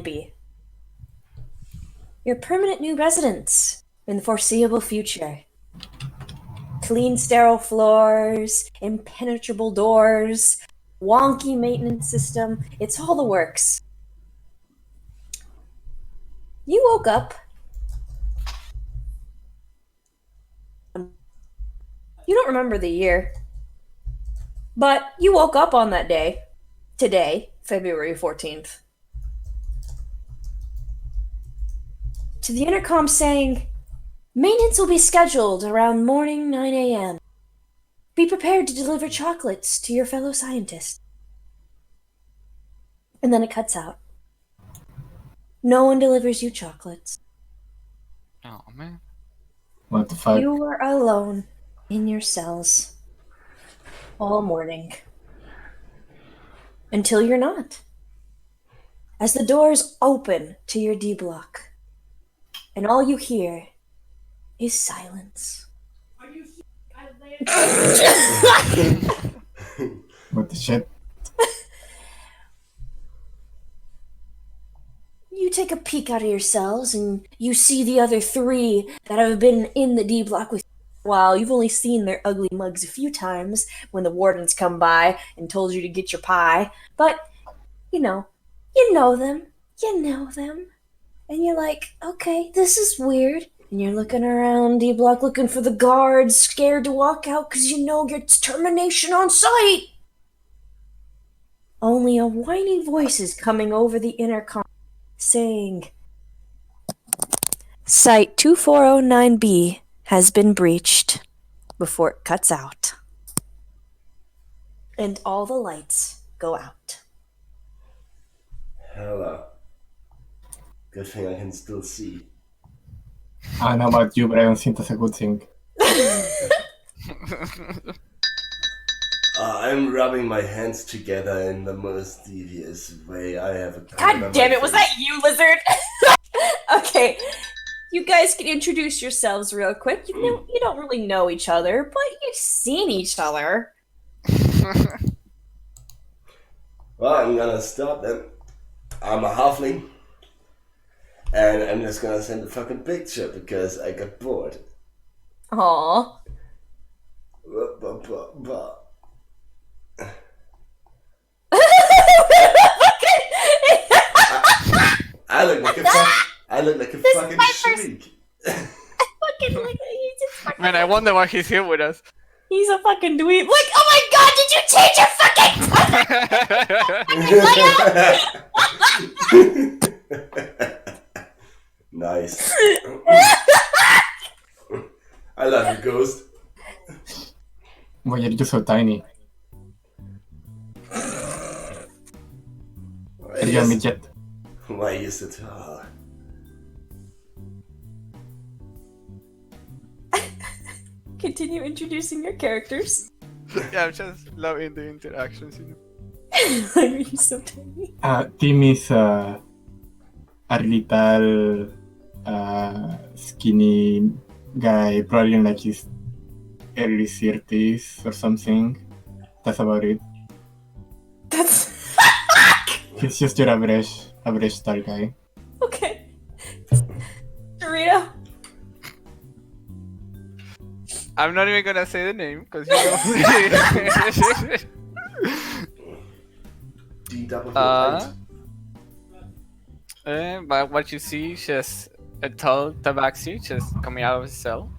409B. Your permanent new residence in the foreseeable future. Clean, sterile floors, impenetrable doors, wonky maintenance system. It's all the works. You woke up. You don't remember the year. But you woke up on that day. Today, February 14th. To the intercom saying, maintenance will be scheduled around morning 9 a.m. Be prepared to deliver chocolates to your fellow scientists. And then it cuts out. No one delivers you chocolates. Oh, man. What the fuck? You are alone in your cells all morning. Until you're not. As the doors open to your D block, and all you hear is silence. What the shit? You take a peek out of your cells, and you see the other three that have been in the D block with you for a while. You've only seen their ugly mugs a few times when the wardens come by and told you to get your pie. But, you know them. You know them. And you're like, okay, this is weird. And you're looking around D block looking for the guards, scared to walk out because you know it's termination on sight. Only a whiny voice is coming over the intercom saying, Site 2409B has been breached, before it cuts out. And all the lights go out. Hello. Good thing I can still see. I don't know about you, but I don't think that's a good thing. I'm rubbing my hands together in the most devious way. I have a God damn it, was that you, Lizard? Okay, you guys can introduce yourselves real quick. You don't really know each other, but you've seen each other. Well, I'm gonna stop then. I'm a halfling. And I'm just gonna send a fucking picture because I got bored. Aww. I look like a fucking shriek. Man, I wonder why he's here with us. He's a fucking dweeb. Like, oh my god, did you change your fucking Nice. I love you, Ghost. Why are you so tiny? Are you a midget? Why are you so tall? Continue introducing your characters. Yeah, I'm just loving the interactions, you know. Why are you so tiny? Tim is a little skinny guy, probably in like his early 30s or something. That's about it. That's He's just your average tall guy. okay. Dorito. I'm not even gonna say the name because you know. But what you see is just a tall tabaxi just coming out of his cell.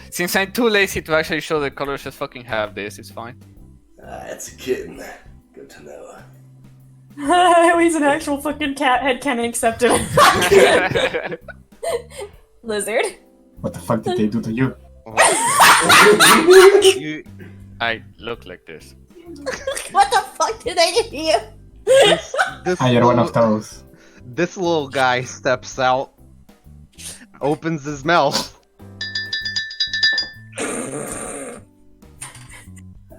Since I'm too lazy to actually show the colors, just fucking have this, it's fine. It's a kitten. Good to know. He's an actual fucking cat. Headcanon accepted. Lizard. What the fuck did they do to you? I look like this. What the fuck did they do to you? You're one of those. This little guy steps out, opens his mouth.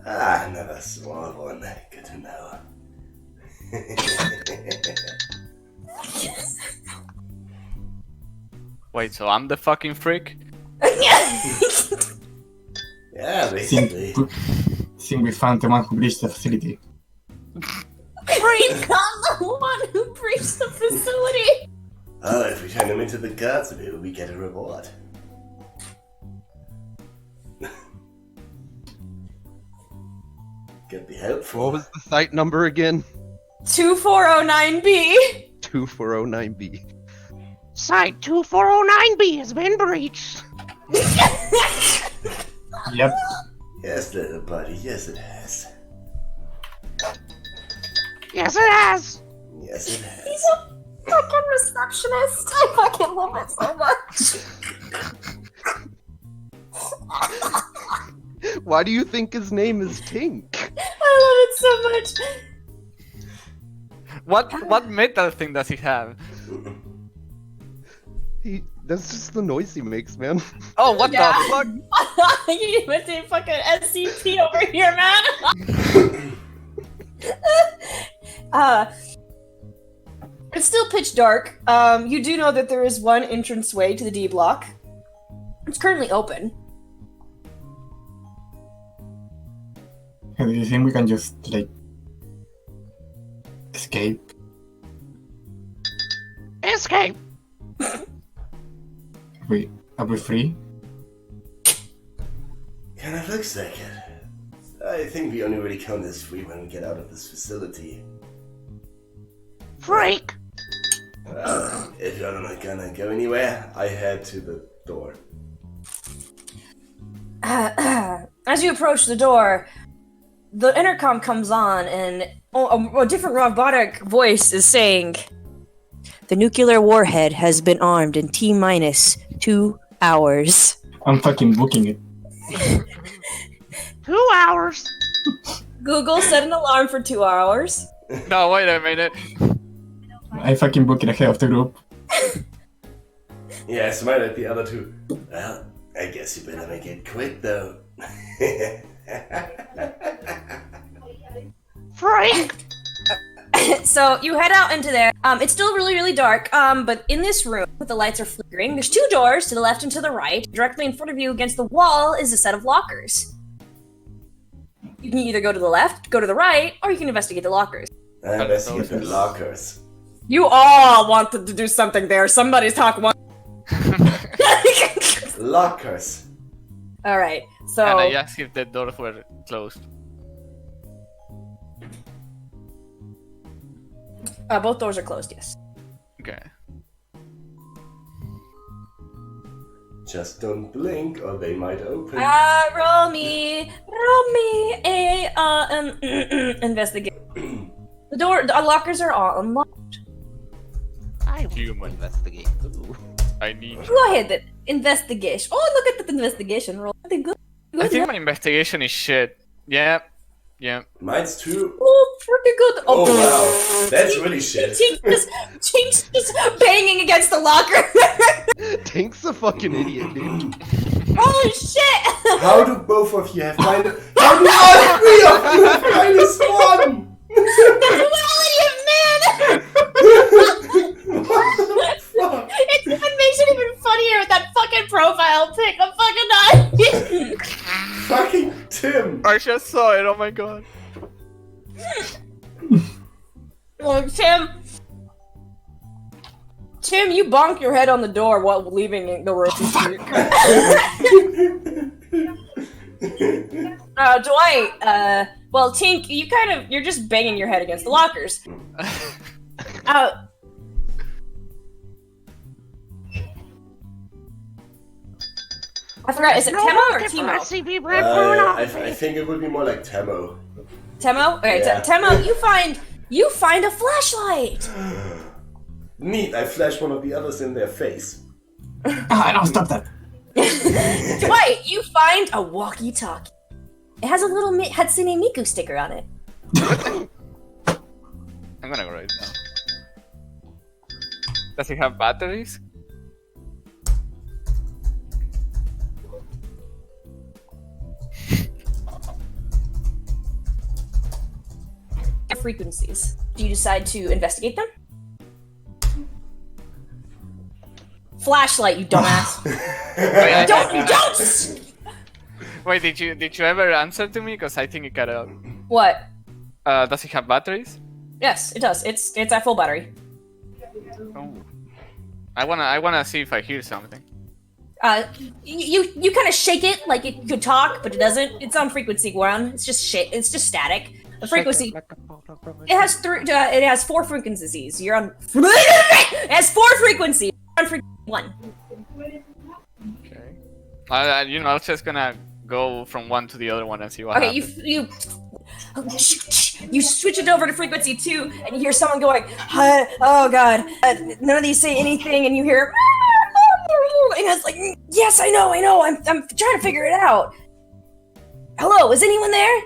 Another small one. Good to know. Wait, so I'm the fucking freak? Yeah, basically. Think we found the one who breached the facility. Freak! I'm the one who breached the facility! Oh, if we turn him into the guards, maybe we get a reward. Could be helpful. What was the site number again? 2409B! 2409B. Site 2409B has been breached. Yep. Yes, little buddy, yes it has. Yes, it has. Yes, it has. He's a fucking receptionist! I fucking love it so much! Why do you think his name is Tink? I love it so much! What metal thing does he have? That's just the noise he makes, man. Oh, what Yeah. the fuck? You imitate fucking SCP over here, man! It's still pitch dark. You do know that there is one entranceway to the D block. It's currently open. Do you think we can just, like, escape? Escape. Are we free? Kinda looks like it. I think we only really count as free when we get out of this facility. Freak. If you're not gonna go anywhere, I head to the door. As you approach the door, the intercom comes on, and a different robotic voice is saying, "The nuclear warhead has been armed in T-minus 2 hours." I'm fucking booking it. 2 hours. Google set an alarm for 2 hours. No, wait a minute. I fucking book it ahead of the group. Yeah, I smiled at the other two. Well, I guess you better make it quick though. Freak. So you head out into there. It's still really, really dark. But in this room, with the lights are flickering, there's 2 doors to the left and to the right. Directly in front of you, against the wall, is a set of lockers. You can either go to the left, go to the right, or you can investigate the lockers. I investigate the lockers. You all wanted to do something there. Somebody's talking one. Lockers. All right. So And I asked if the doors were closed. both doors are closed. Yes. Okay. Just don't blink or they might open. Roll me a investigate. The lockers are all unlocked. I will Human. investigate. Ooh. I need. Go ahead, then. Investigation. Oh, look at that investigation roll. I think good. I think my investigation is shit. Yeah. Yeah. Mine's too. Oh, pretty good. Oh wow, that's really shit. Tink's just banging against the locker. Tink's a fucking idiot, dude. Holy shit! How do both of you have minus? How do all 3 of you have -1? Quality of man! It makes it even funnier with that fucking profile pic. I'm fucking not. Fucking Tim. I just saw it. Oh my god. Look, Tim, you bonked your head on the door while leaving the room. Dwight, well, Tink, you're just banging your head against the lockers. I forgot, is it Temo or Timo? SCP I think it would be more like Temo. Temo? Okay, Yeah. Temo, you find a flashlight! Neat, I flashed one of the others in their face. Ah, no, stop that. Dwight, you find a walkie-talkie. It has a little Hatsune Miku sticker on it. I'm gonna go right now. Does it have batteries? Frequencies. Do you decide to investigate them? Flashlight, you dumbass. Don't! Wait, did you ever answer to me? Because I think it got out. What? Does it have batteries? Yes, it does. It's at full battery. Oh. I wanna see if I hear something. You kind of shake it like it could talk, but it doesn't. It's on frequency 1. It's just It's just static. The frequency. It has it has 4 frequencies. You're on. It has 4 frequencies. You're on frequency 1. Okay. You know, I was just gonna go from one to the other one and see what Okay, happens. you switch it over to frequency 2, and you hear someone going, "Oh God, none of these say anything," and you hear, and it's like, "Yes, I know, I'm trying to figure it out." Hello, is anyone there?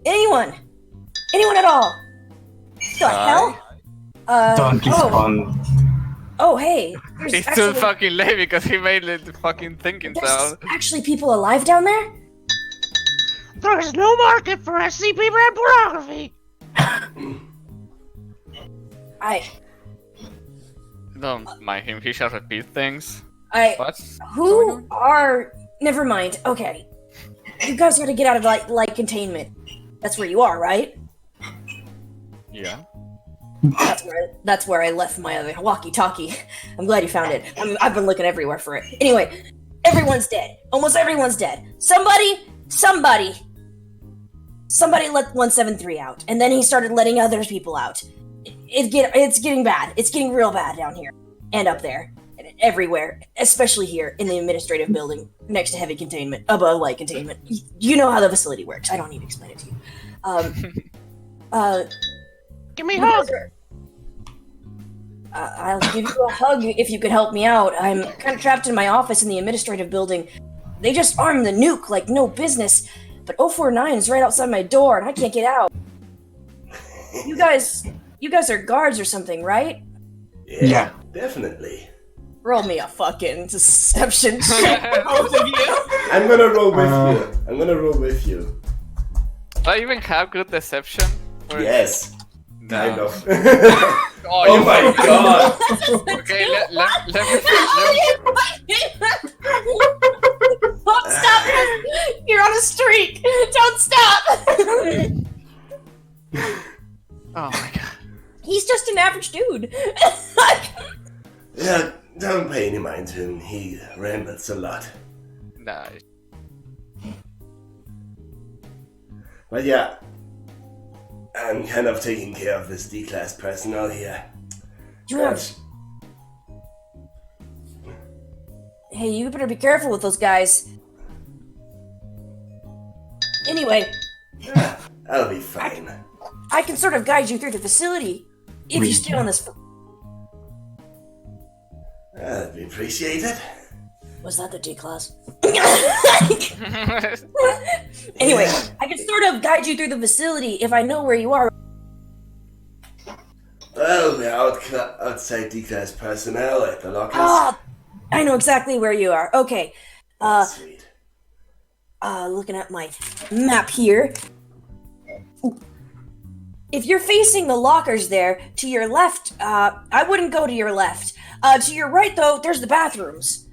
Anyone at all? The hell? Don't respond. Oh, hey. There's He's actually, too fucking late because he made the fucking thinking there's sound. actually people alive down there? There is no market for SCP red pornography. Don't mind him, he shall repeat things. What? Who are... Never mind. Okay. You guys gotta get out of light containment. That's where you are, right? Yeah. That's where I left my other walkie-talkie. I'm glad you found it. I've been looking everywhere for it. Anyway, everyone's dead. Almost everyone's dead. Somebody let 173 out, and then he started letting other people out. It's getting bad. It's getting real bad down here and up there, and everywhere, especially here in the administrative building next to heavy containment, above light containment. You know how the facility works. I don't need to explain it to you. Give me a hug. I'll give you a hug if you could help me out. I'm kind of trapped in my office in the administrative building. They just armed the nuke like no business, but 049 is right outside my door and I can't get out. You guys are guards or something, right? Yeah. Definitely. Roll me a fucking deception check, both of you. I'm gonna roll with you. Do I even have good deception? Or- Yes. No. Kind of. Oh, Oh you my fucking- god! Okay, let me. Don't stop! You're on a streak! Don't stop! Oh my god. He's just an average dude. Yeah, don't pay any mind to him. He rambles a lot. Nice. But yeah, I'm kind of taking care of this D-class personnel here. You have... Hey, you better be careful with those guys. Anyway, I'll be fine. I can sort of guide you through the facility if you stay on this. That'd be appreciated. Was that the D class? Anyway, I can sort of guide you through the facility if I know where you are. Well, we're outside D-class personnel at the lockers. Ah, I know exactly where you are. Okay. Sweet. Looking at my map here. If you're facing the lockers there, to your left, I wouldn't go to your left. To your right, though, there's the bathrooms.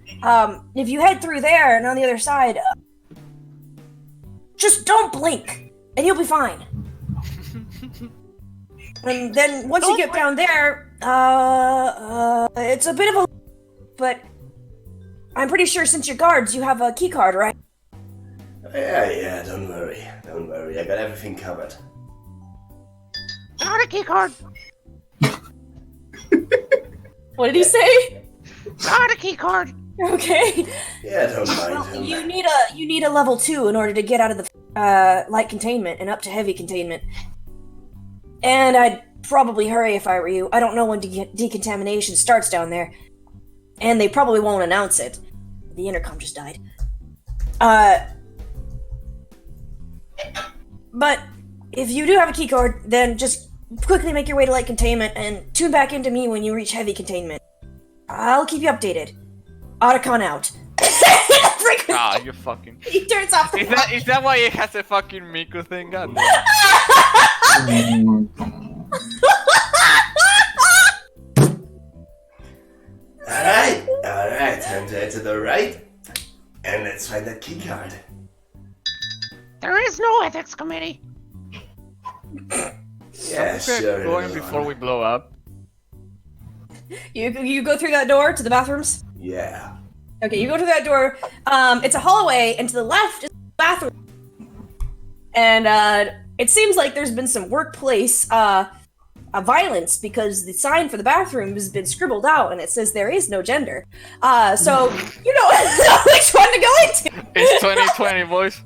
If you head through there and on the other side, just don't blink, and you'll be fine. And then once you get down there, it's a bit of a... But I'm pretty sure since you're guards, you have a key card, right? Yeah, don't worry. Don't worry, I got everything covered. Not a key card. What did he say? Not a key card. Okay. Yeah, don't mind Well, him. you need a level 2 in order to get out of the light containment and up to heavy containment. And I'd probably hurry if I were you. I don't know when decontamination starts down there, and they probably won't announce it. The intercom just died. But if you do have a keycard, then just quickly make your way to light containment and tune back into me when you reach heavy containment. I'll keep you updated. Otacon out. Ah, you fucking. He turns off the Is that why it has a fucking Miku thing? God Alright, time to head to the right. And let's find that key card. There is no ethics committee. Yeah, sure. Going before we blow up. You go through that door to the bathrooms? Yeah. Okay, you go to that door. It's a hallway, and to the left is the bathroom. And it seems like there's been some workplace violence because the sign for the bathroom has been scribbled out, and it says there is no gender. So you know which one to go into. It's 2020, boys.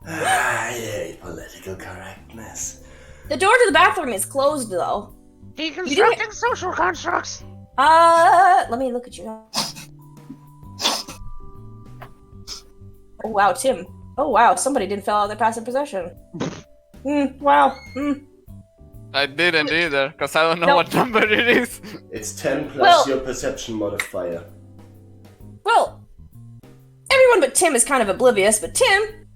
I hate political correctness. The door to the bathroom is closed, though. Deconstructing social constructs. Let me look at you. Oh wow, Tim. Oh wow, somebody didn't fill out their passive possession. Wow. I didn't either, because I don't know No. what number it is. It's 10 plus Well- your perception modifier. Well, everyone but Tim is kind of oblivious, but Tim,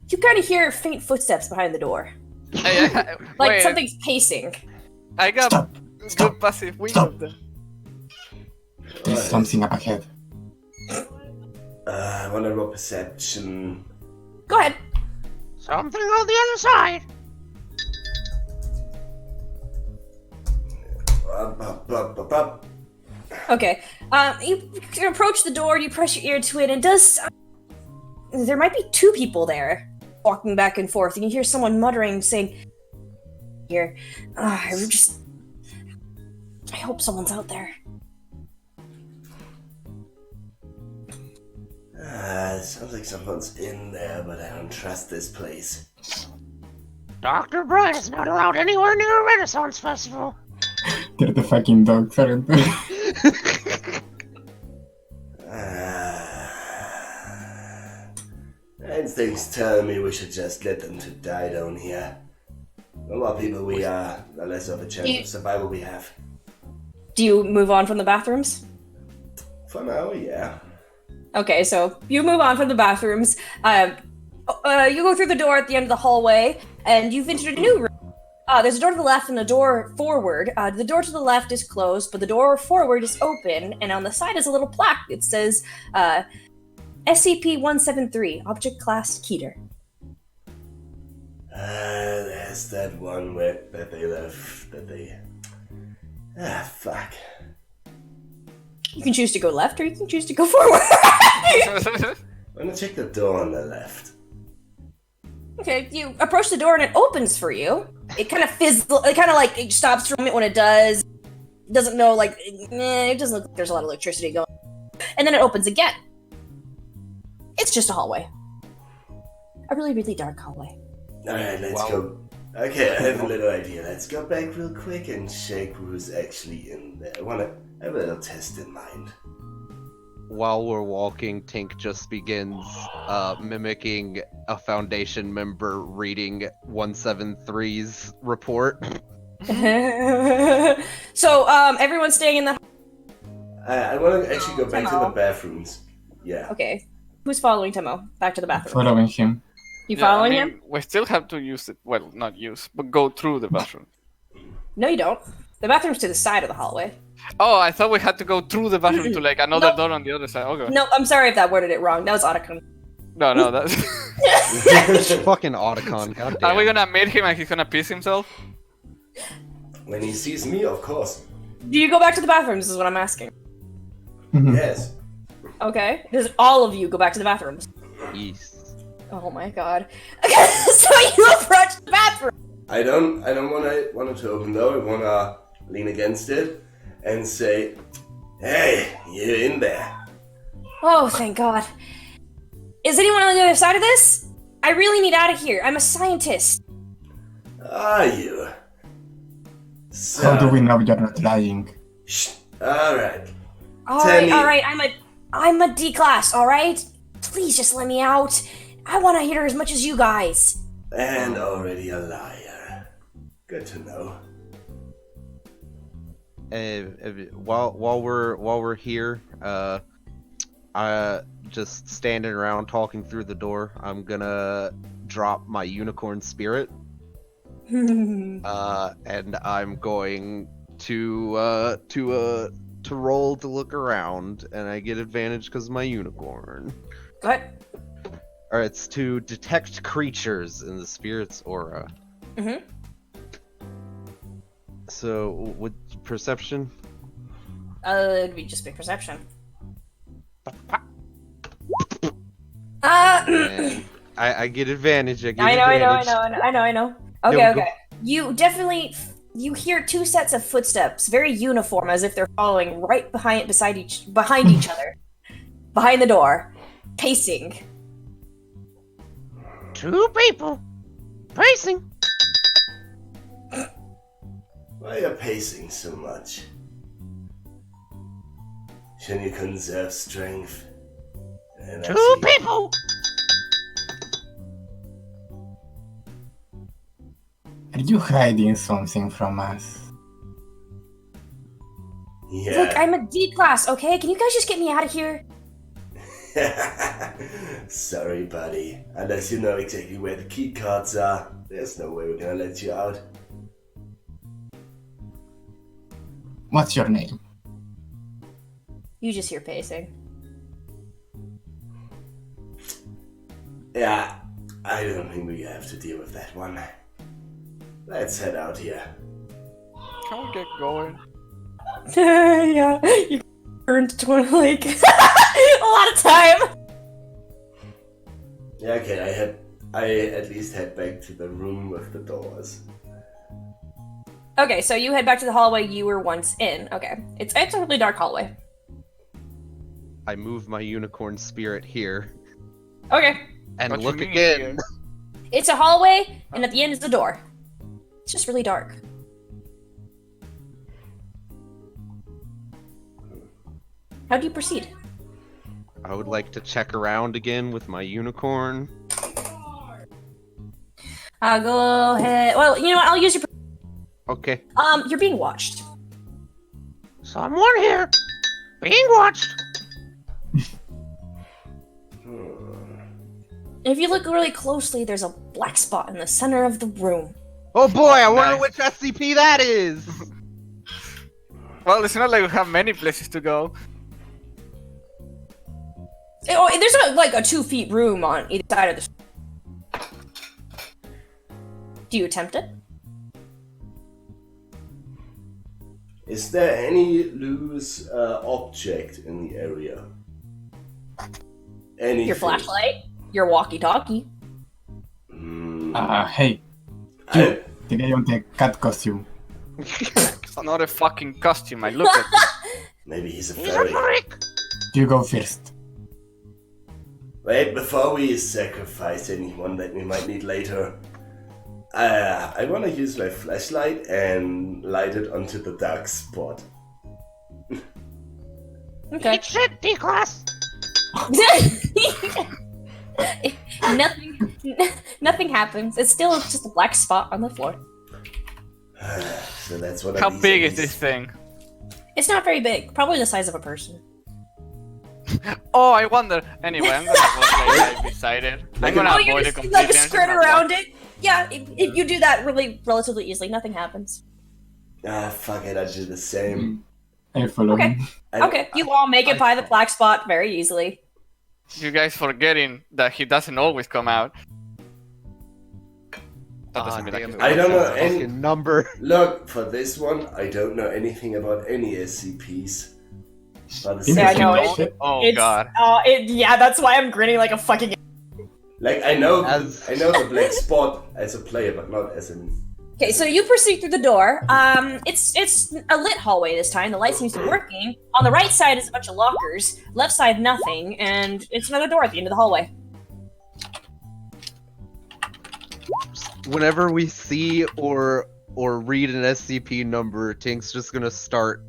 you kind of hear faint footsteps behind the door. Like Wait, something's pacing. I got Stop. good passive wing Stop. of them. There's something up ahead. I want to roll perception. Go ahead. Something on the other side. Okay. You approach the door, you press your ear to it, and there might be two people there, walking back and forth, and you hear someone muttering, saying, "Here, I hope someone's out there." Sounds like someone's in there, but I don't trust this place. Dr. Bright is not allowed anywhere near a Renaissance festival. They're the fucking dogs, aren't they? Instincts tell me we should just let them to die down here. The more people we are, the less of a chance of survival we have. Do you move on from the bathrooms? For now, yeah. Okay, so you move on from the bathrooms. You go through the door at the end of the hallway, and you've entered a new room. There's a door to the left and a door forward. The door to the left is closed, but the door forward is open, and on the side is a little plaque that says SCP-173, Object Class Keter. There's that one that they left, fuck. You can choose to go left, or you can choose to go forward. I'm gonna check the door on the left. Okay, you approach the door and it opens for you. It kind of fizzles. It kind of like it stops for a moment when it does. It doesn't know, like, it doesn't look like there's a lot of electricity going. And then it opens again. It's just a hallway. A really, really dark hallway. Alright, let's go. Okay, I have a little idea. Let's go back real quick and check who's actually in there. I have a little test in mind. While we're walking, Tink just begins mimicking a Foundation member reading 173's report. So, everyone's staying in the. I want to actually go back to the Timo. bathrooms. Yeah. Okay, who's following Timo? Back to the bathroom. Following him. You following him? We still have to use it. Well, not use, but go through the bathroom. No, you don't. The bathroom's to the side of the hallway. Oh, I thought we had to go through the bathroom to like another Nope. door on the other side. Okay. No, I'm sorry if that worded it wrong. That was Otacon. No, that's. Fucking Otacon, goddamn. Are we gonna meet him and he's gonna piss himself? When he sees me, of course. Do you go back to the bathrooms, is what I'm asking. Yes. Okay. Does all of you go back to the bathrooms? Yes. Oh my god. Okay, so you approach the bathroom. I don't want it to open though. I wanna lean against it and say, "Hey, you in there?" Oh, thank god. Is anyone on the other side of this? I really need out of here. I'm a scientist. Are you? So, How do we know you're not lying? Shh. All right. Alright, me. alright, I'm a D class, alright? Please just let me out. I wanna hear as much as you guys. And already a liar. Good to know. While we're here, just standing around talking through the door, I'm gonna drop my unicorn spirit, and I'm going to roll to look around, and I get advantage because of my unicorn. Go ahead. Or it's to detect creatures in the spirit's aura. Mm-hmm. So, with perception? It'd be just big perception. And I get advantage. I get I advantage. know. Okay, Go, okay. You definitely you hear two sets of footsteps, very uniform, as if they're following right behind each other, behind the door, pacing. Two people pacing. Why are you pacing so much? Shouldn't you conserve strength? Two people. Are you hiding something from us? Yeah. Look, I'm a D class, okay? Can you guys just get me out of here? Sorry, buddy. Unless you know exactly where the key cards are, there's no way we're gonna let you out. What's your name? You just hear pacing. Yeah, I don't think we have to deal with that one. Let's head out here. Can we get going? Yeah, you burned like a lot of time. Yeah, okay, I at least head back to the room with the doors. Okay, so you head back to the hallway you were once in. Okay, it's a really dark hallway. I move my unicorn spirit here Okay, and What you look mean again. here? it's a hallway, and at the end is the door. It's just really dark. How do you proceed? I would like to check around again with my unicorn. I'll go ahead. Well, you know what? I'll use your. Okay. You're being watched. Someone here being watched. If you look really closely, there's a black spot in the center of the room. Oh boy, I wonder nice. which SCP that is. Well, it's not like we have many places to go. Oh, there's like a 2 feet room on either side of the. Do you attempt it? Is there any loose object in the area? Anything? Your flashlight? Your walkie-talkie? Hey, you, the guy on the cat costume. It's not a fucking costume. I look at it. Maybe he's a furry. You go first. Wait, before we sacrifice anyone that we might need later, I want to use my flashlight and light it onto the dark spot. Okay. Shit, D-class. Nothing happens. It's still just a black spot on the floor. So that's what. How big is this thing? It's not very big. Probably the size of a person. Oh, I wonder. Anyway, I'm gonna go like beside it. I'm gonna You avoid it just completely. like I'm skirt gonna around walk. it. Yeah, if you do that relatively easily, nothing happens. Fuck it, I do the same. I follow Okay. him. Okay, you all make it by the black spot very easily. You guys forgetting that he doesn't always come out. That doesn't mean damn like it. I don't know any. Fucking number. Look, for this one, I don't know anything about any SCPs. But the Yeah, I second know, one- Shit. Oh god. Yeah, that's why I'm grinning like a fucking. Like I know As- the black spot as a player, but not as an. Okay, so you proceed through the door. It's a lit hallway this time. The light seems to be working. On the right side is a bunch of lockers. Left side, nothing, and it's another door at the end of the hallway. Whenever we see or read an SCP number, Tink's just gonna start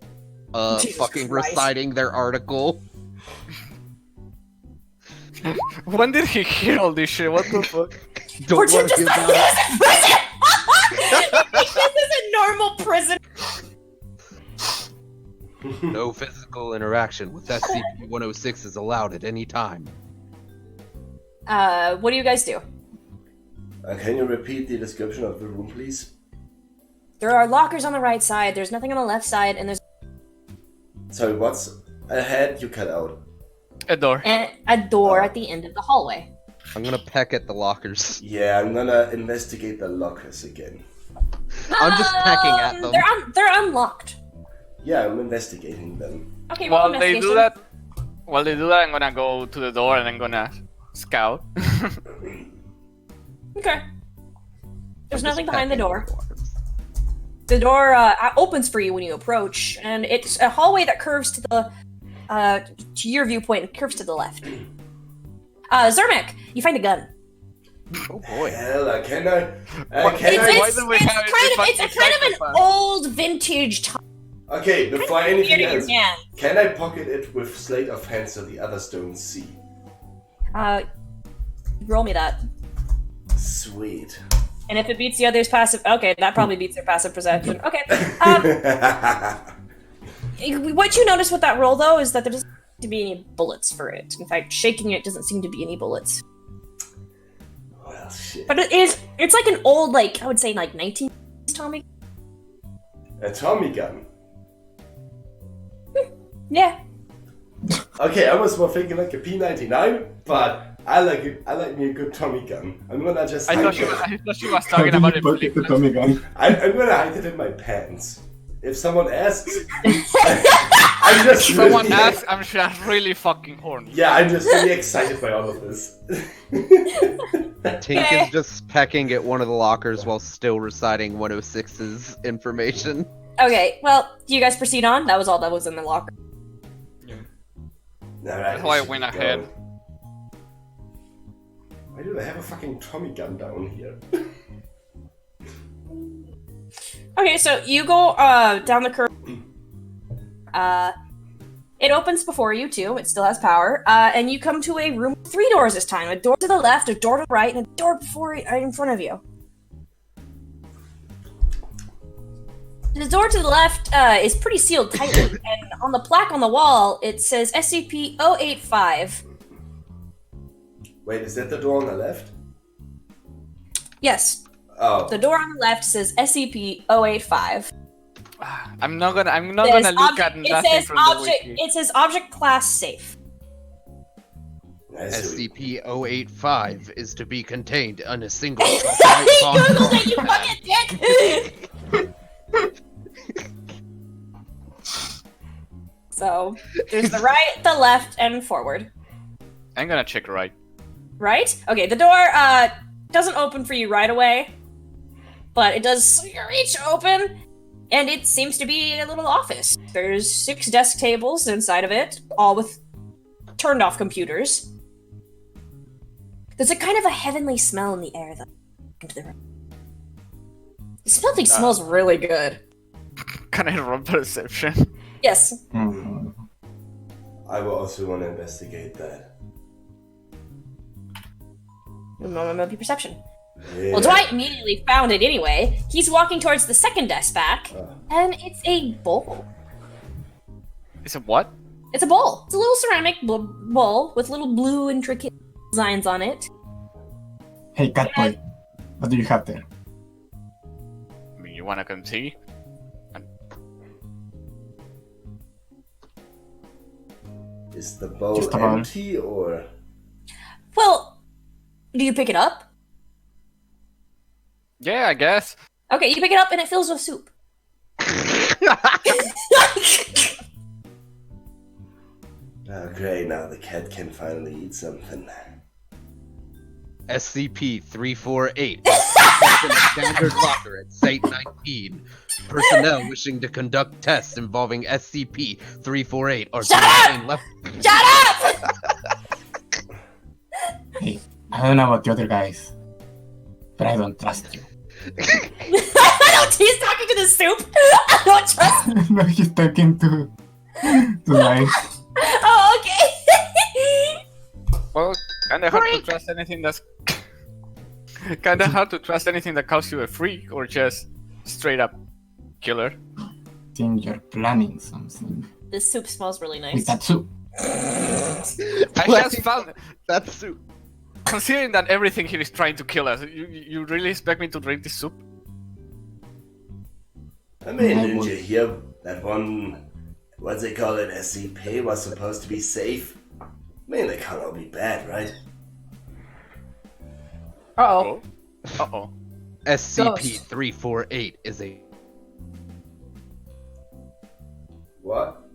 Jesus fucking Christ. reciting their article. When did he hear all this shit? What the fuck? Don't We're worry just about like it. this in prison. This is a normal prison. No physical interaction with SCP-106 is allowed at any time. What do you guys do? Can you repeat the description of the room, please? There are lockers on the right side. There's nothing on the left side, and there's Sorry, what's ahead? You cut out. A door. a door at the end of the hallway. I'm gonna peck at the lockers. Yeah, I'm gonna investigate the lockers again. I'm just pecking at them. They're unlocked. Yeah, I'm investigating them. Okay, roll While they do investigation. that, I'm gonna go to the door and I'm gonna scout. Okay. There's I'm nothing just behind the pecking door. at the lockers. The door opens for you when you approach, and it's a hallway that curves to the to your viewpoint. It curves to the left. Zermac, you find a gun. Oh boy. Hell, can I? Why do we have it It's a kind of an old vintage. Okay, before Kind of anything weird in else, your hand. can I pocket it with sleight of hand so the others don't see? Roll me that. Sweet. And if it beats the other's passive, okay, that probably beats their passive perception. Okay. What you notice with that roll, though, is that there doesn't seem to be any bullets for it. In fact, shaking it doesn't seem to be any bullets. Well, shit. But it's like an old, like, I would say, like, 19 Tommy. A Tommy gun. Yeah. Okay, I was more thinking like a P99, but I like it. I like me a good Tommy gun. I'm gonna just. I hide thought it. she was How talking do about you it. pocket the Tommy gun? I'm gonna hide it in my pants. If someone asks, I'm just. Someone really, asks, I'm sure really fucking horny. Yeah, I'm just really excited by all of this. Tink is just pecking at one of the lockers while still reciting 106's information. Okay, well, do you guys proceed on? That was all that was in the locker. Alright, That's why I we went should ahead. go. Why do they have a fucking Tommy gun down here? Okay, so you go down the curve. It opens before you too. It still has power, and you come to a room with 3 doors this time. A door to the left, a door to the right, and a door right in front of you. The door to the left is pretty sealed tightly, and on the plaque on the wall it says SCP-085. Wait, is that the door on the left? Yes, Oh. the door on the left says SCP-085. I'm not gonna look at nothing from the wiki. It says object class safe. I see. SCP-085 is to be contained on a single He googled it, you fucking dick! So, there's the right, the left, and forward. I'm gonna check right. Right? Okay, the door doesn't open for you right away, but it does reach open, and it seems to be a little office. There's 6 desk tables inside of it, all with turned off computers. There's a kind of a heavenly smell in the air, though. Into the room. This building smells really good. Can I roll perception? Yes. Mhm. I will also want to investigate that. Moment of your perception. Yeah. Well, Dwight immediately found it anyway. He's walking towards the second desk back, and it's a bowl. It's a what? It's a bowl. It's a little ceramic bowl with little blue intricate designs on it. Hey, Catboy, what do you have there? I mean, you wanna come see? Is the bowl Just about. empty or? Well, do you pick it up? Yeah, I guess. Okay, you pick it up and it fills with soup. Oh, great! Now the cat can finally eat something. SCP-348 in a standard locker at Site 19. Personnel wishing to conduct tests involving SCP-348 are to remain left. Shut up! Hey, I don't know about the other guys, but I don't trust you. He's talking to the soup. I don't trust. No, he's talking to life. Oh, okay. Well, kinda hard to trust anything that's... kinda hard to trust anything that calls you a freak or just straight up killer. Think you're planning something This soup smells really with nice. that soup. I just found... That's soup. Considering that everything here is trying to kill us, you really expect me to drink this soup? I mean, I didn't would- you hear that one? What's they call it? SCP was supposed to be safe. I mean, they can't all be bad, right? Uh-oh. Uh-oh. SCP-348 is a What?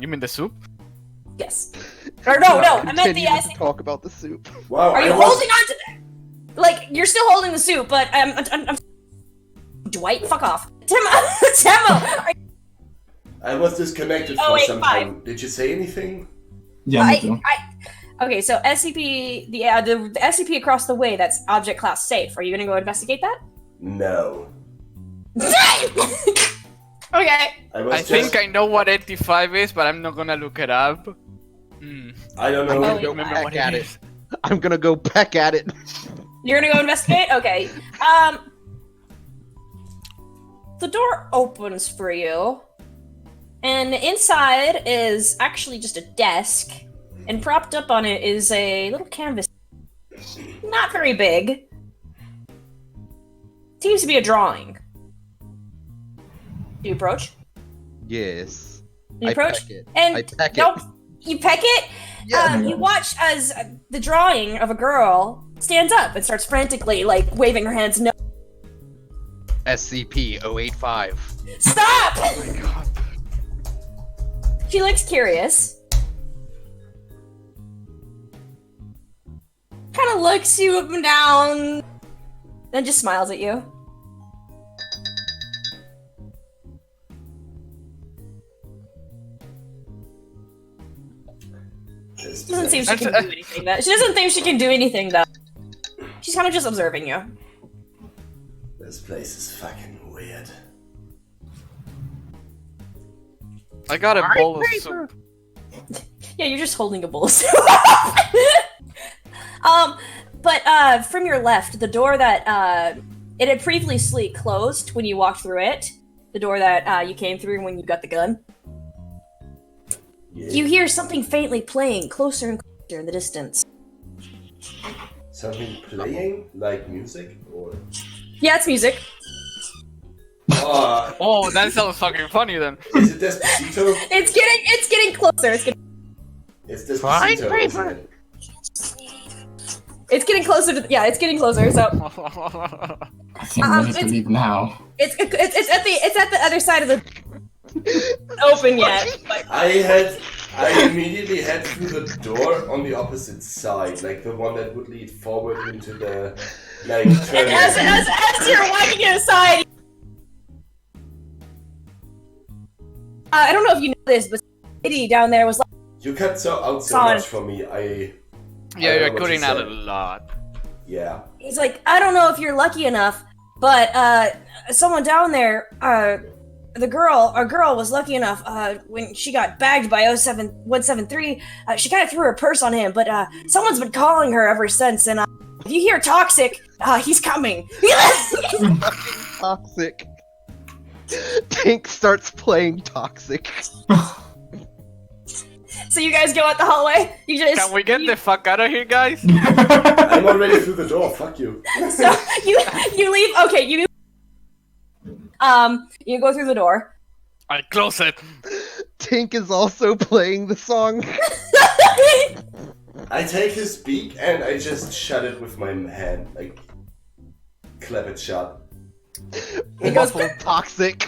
You mean the soup? Yes. Or no, I meant the continue to SCP. talk about the soup. Wow, Are you I was- holding on to that? Like, you're still holding the soup, but I'm Dwight, fuck off. Temo! I was disconnected Oh, for wait, some 5. time. Did you say anything? Yeah, me too. Okay, so SCP, the SCP across the way, that's object class safe. Are you gonna go investigate that? No. Okay. I think I know what 85 is, but I'm not gonna look it up. I don't know. Oh, I wait. don't remember Back what at it it. is. I'm gonna go peck at it. You're gonna go investigate? Okay. The door opens for you, and inside is actually just a desk, and propped up on it is a little canvas. Not very big. Seems to be a drawing. Do you approach? Yes. You I approach? peck it. And I peck nope. it. You peck it? Yeah. You watch as the drawing of a girl stands up and starts frantically, like, waving her hands. No. SCP-085. Stop! Oh my god. She looks curious. Kind of looks you up and down, then just smiles at you. She doesn't seem she can do anything. She doesn't think she can do anything though. She's kind of just observing you. This place is fucking weird. I got a bowl of soup. Yeah, you're just holding a bowl of soup. But from your left, the door that it had previously closed when you walked through it, the door that you came through when you got the gun. Yeah. You hear something faintly playing closer and closer in the distance. Something playing? Like music? Or... Yeah, it's music. Oh, that sounds fucking funny then. Is it Despacito? It's getting closer. It's Despacito, isn't it? It's getting closer to. Yeah, it's getting closer. So I think we need to leave now. it's at the other side of the. Open yet? I immediately head through the door on the opposite side, like the one that would lead forward into the like. And as you're walking inside, I don't know if you know this, but the lady down there was like, You cut out so Son. much from me. Yeah, I don't you're know what cutting you out said. a lot. Yeah. he's like, I don't know if you're lucky enough, but someone down there, a girl was lucky enough when she got bagged by 173, she kind of threw her purse on him, but someone's been calling her ever since, and if you hear toxic, he's coming. Toxic. Pink starts playing Toxic. So you guys go out the hallway. You just Can we get the fuck out of here, guys? I'm already through the door. Fuck you. So you leave. Okay, you go through the door. I close it. Tink is also playing the song. I take his beak and I just shut it with my hand, like clap it shut. It goes. Muffled Toxic.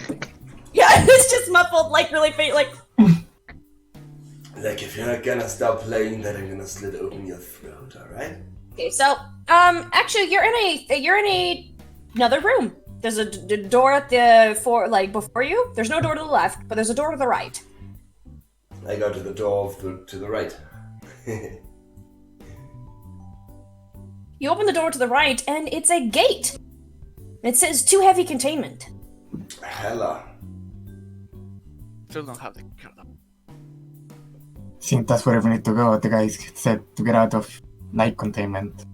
Yeah, it's just muffled, like really faint, like. Like if you're not gonna stop playing, then I'm gonna slit open your throat. All right? Okay, so actually, you're in another room. There's a door at the before you. There's no door to the left, but there's a door to the right. I go to the door to the right. You open the door to the right, and it's a gate. It says "Too heavy containment." Hella. Still don't have the card. I think that's where we need to go. The guys said to get out of night containment.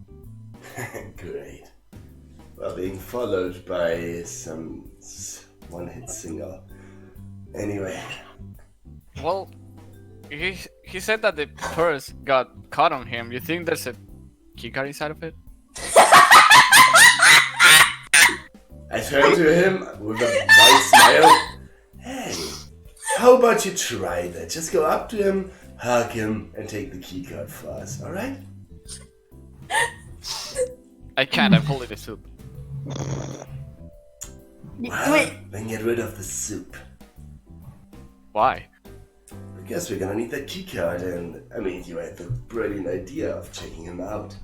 Great. Well, being followed by some one-hit singer. Anyway. Well, he said that the purse got caught on him. You think there's a keycard inside of it? I turn to him with a wide smile. Hey, how about you try that? Just go up to him, hug him, and take the keycard for us, alright? I can't, I'm holding the soup. Well, then get rid of the soup. Why? Because we're gonna need that keycard, and I mean, you had the brilliant idea of checking him out.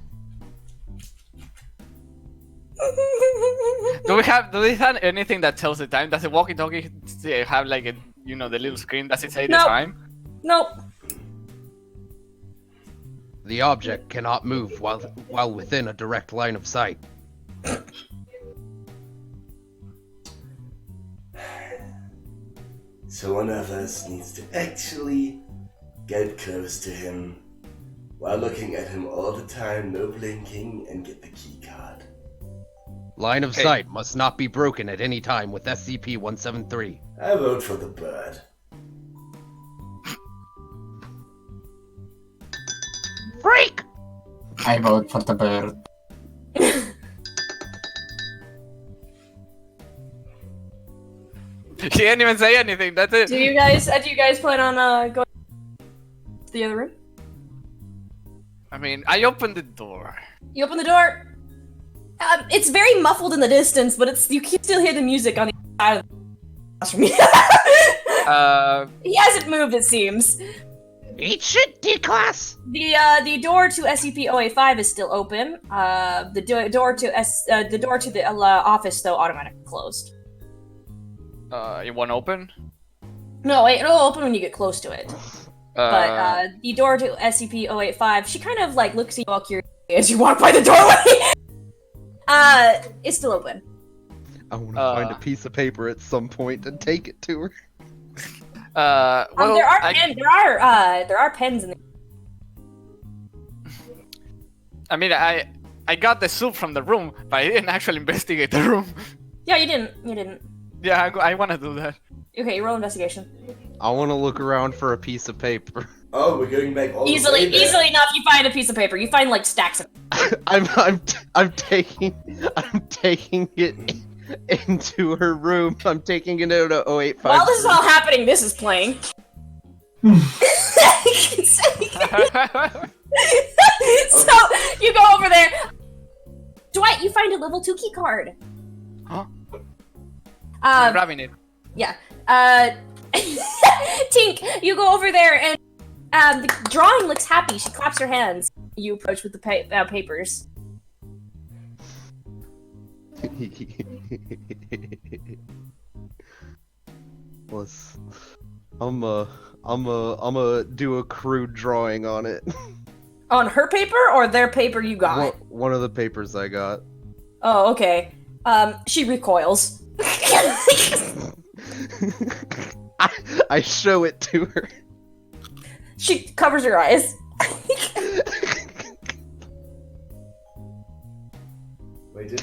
Do we have anything that tells the time? Does the walkie-talkie have like a, you know, the little screen? Does it say the Nope. time? Nope. The object cannot move while within a direct line of sight. So one of us needs to actually get close to him while looking at him all the time, no blinking, and get the keycard. Line of Okay. sight must not be broken at any time with SCP-173. I vote for the bird. Freak! I vote for the bird. She didn't even say anything, that's it. Do you guys plan on going to the other room? I mean, I opened the door. You open the door. It's very muffled in the distance, but you can still hear the music on the side of the classroom. He hasn't moved, it seems. Eat shit, D-class! The door to SCP-085 is still open. The door to the office though automatically closed. You want to open? No, wait, it'll open when you get close to it. But the door to SCP-085, she kind of like looks at you all curiously as you walk by the doorway. It's still open. I want to find a piece of paper at some point and take it to her. well, there are pens in there. I mean, I got the soup from the room, but I didn't actually investigate the room. Yeah, you didn't. Yeah, I want to do that. Okay, you roll investigation. I want to look around for a piece of paper. Oh, we're going back all Easily the way there. enough, you find a piece of paper. You find like stacks of it. I'm taking it into her room. I'm taking it out of 085. While this is all happening, this is playing. So you go over there. Dwight, you find a level 2 key card. Huh? I'm grabbing it. Yeah. Tink, you go over there and the drawing looks happy. She claps her hands. You approach with the papers. I'ma do a crude drawing on it. On her paper or their paper you got? One of the papers I got. Oh, okay. She recoils. I show it to her. She covers her eyes. Wait, did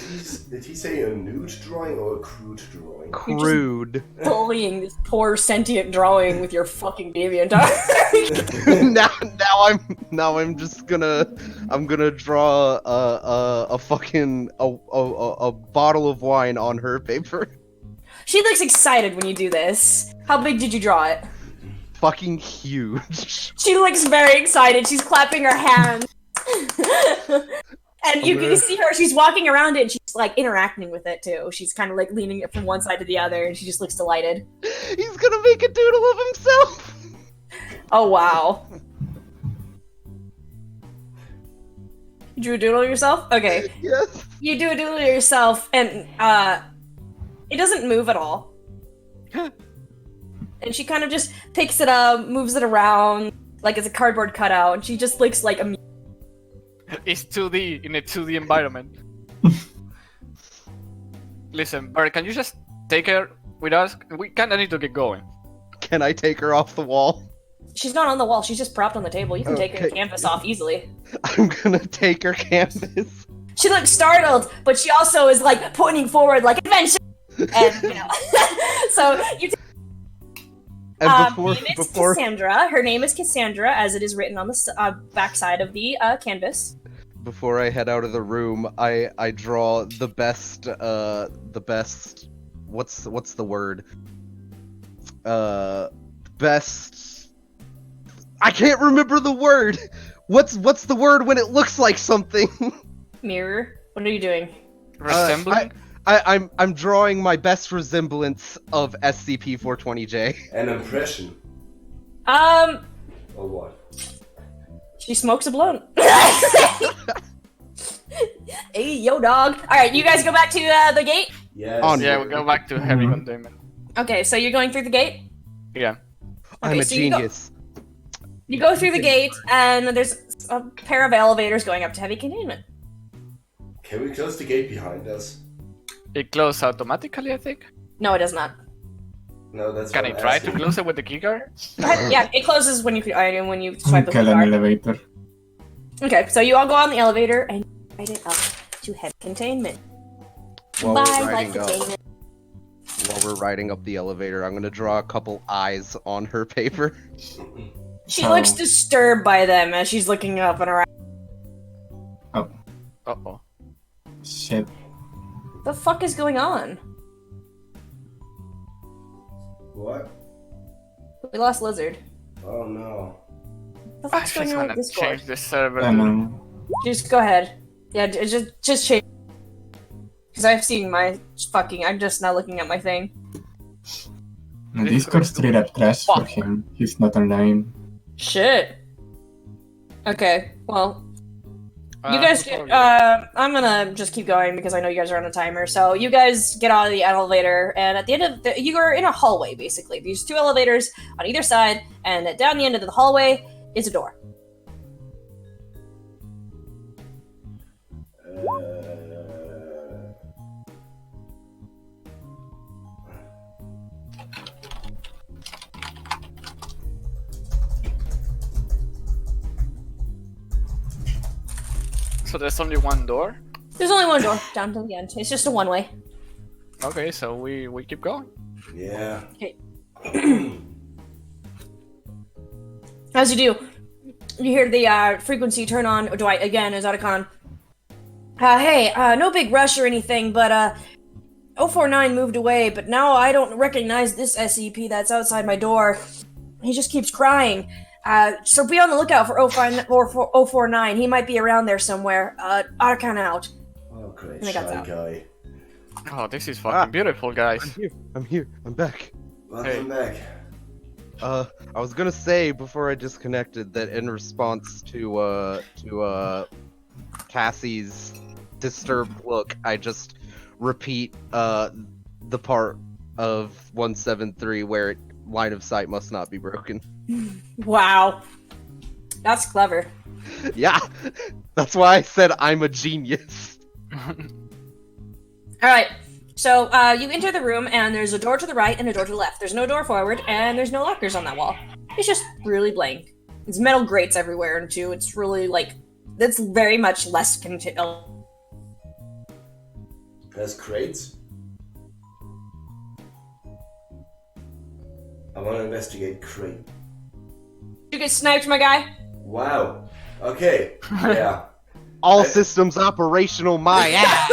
he say a nude drawing or a crude drawing? Crude. Bullying this poor sentient drawing with your fucking deviant eye. now I'm just gonna draw a fucking a bottle of wine on her paper. She looks excited when you do this. How big did you draw it? Fucking huge. She looks very excited. She's clapping her hands. And you can see her, she's walking around it and she's like interacting with it too. She's kind of like leaning it from one side to the other and she just looks delighted. He's gonna make a doodle of himself. Oh wow. You drew a doodle of yourself? Okay. Yes. You do a doodle of yourself and it doesn't move at all. And she kind of just picks it up, moves it around like it's a cardboard cutout, and she just looks like a It's 2D in a 2D environment. Listen, Bert, can you just take her with us? We kinda need to get going. Can I take her off the wall? She's not on the wall, she's just propped on the table. You can take her Okay. canvas off easily. I'm gonna take her canvas. She looks startled, but she also is like pointing forward like adventure. And you know. So you And before Name is before Cassandra. Her name is Cassandra, as it is written on the backside of the canvas. before I head out of the room, I draw the best what's the word? Best I can't remember the word. What's the word when it looks like something? Mirror. What are you doing? Resembling? I'm drawing my best resemblance of SCP-420J. An impression. Um, Or what? she smokes a blunt. Hey, yo, dog. All right, you guys go back to the gate. Yes. On- Yeah, we go back to heavy containment. Okay, so you're going through the gate. Yeah. I'm a so you go- genius. You go through the gate, and there's a pair of elevators going up to heavy containment. Can we close the gate behind us? It closes automatically, I think. No, it does not. No, that's Can I what I'm try to asking. close it with the keycard? Go ahead. Yeah, it closes when you swipe the Kill an card. elevator. Okay, so you all go on the elevator and ride it up to heavy containment. While Bye, we're life riding up, containment. while we're riding up the elevator, I'm gonna draw a couple eyes on her paper. She So- looks disturbed by them as she's looking up and around. Uh-oh. Shit. The fuck is going on? What? We lost Lizard. Oh no. The I fuck's just going on wanna with Discord? change the server. I know. Just go ahead. Yeah, just change. Because I've seen my fucking. I'm just now looking at my thing. No, Discord straight up trash for him. He's not online. Shit. Okay, well, you Uh, guys before get. we- I'm gonna just keep going because I know you guys are on a timer. So you guys get out of the elevator, and at the end of you are in a hallway basically. These two elevators on either side, and down the end of the hallway is a door. So there's only one door? There's only one door down to the end. It's just a one way. Okay, so we keep going. Yeah. As you do, you hear the frequency turn on. Dwight again is Otacon. Hey, no big rush or anything, but 049 moved away, but now I don't recognize this SCP that's outside my door. He just keeps crying. So be on the lookout for 049. He might be around there somewhere. Otacon out. Oh, great. And I got Shy that. guy. Oh, this is fucking beautiful, guys. I'm here. I'm back. Welcome back. I was gonna say before I disconnected that in response to Cassie's disturbed look, I just repeat the part of 173 where line of sight must not be broken. Wow. That's clever. Yeah, that's why I said I'm a genius. Alright, so you enter the room, and there's a door to the right and a door to the left. There's no door forward, and there's no lockers on that wall. It's just really blank. There's metal grates everywhere, and too, it's really, it's very much less There's crates. I want to investigate crate. You get sniped, my guy? Wow. Okay. Yeah. All systems operational, my ass.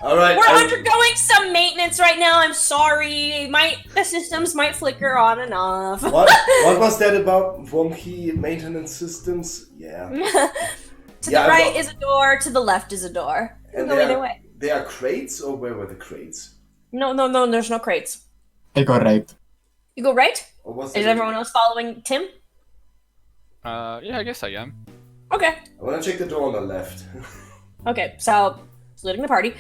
All right. We're undergoing some maintenance right now, I'm sorry. The systems might flicker on and off. What was that about wonky maintenance systems? Yeah. To Yeah, the right well- is a door, to the left is a door. You can And go they either are- way. They are crates, or where were the crates? No, there's no crates. I go right. You go right? Or was Is it- everyone else following Tim? Yeah, I guess I am. Okay. I want to check the door on the left. Okay, so splitting the party.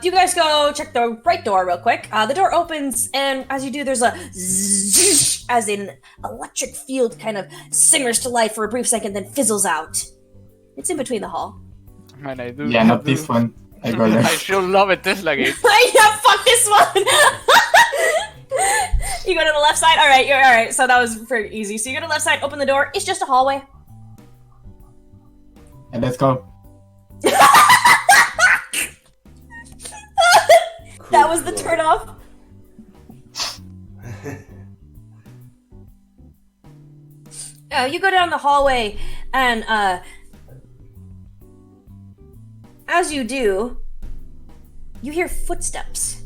You guys go check the right door real quick. The door opens, and as you do, there's a zzz, as an electric field kind of simmers to life for a brief second, then fizzles out. It's in between the hall. Man, I do. Yeah, not this one. I go I left. sure love it, Tesla Gate. Yeah, fuck this one. You go to the left side. All right, you're all right. So that was pretty easy. So you go to the left side, open the door. It's just a hallway. And let's go. That was the turn off. You go down the hallway, and as you do, you hear footsteps.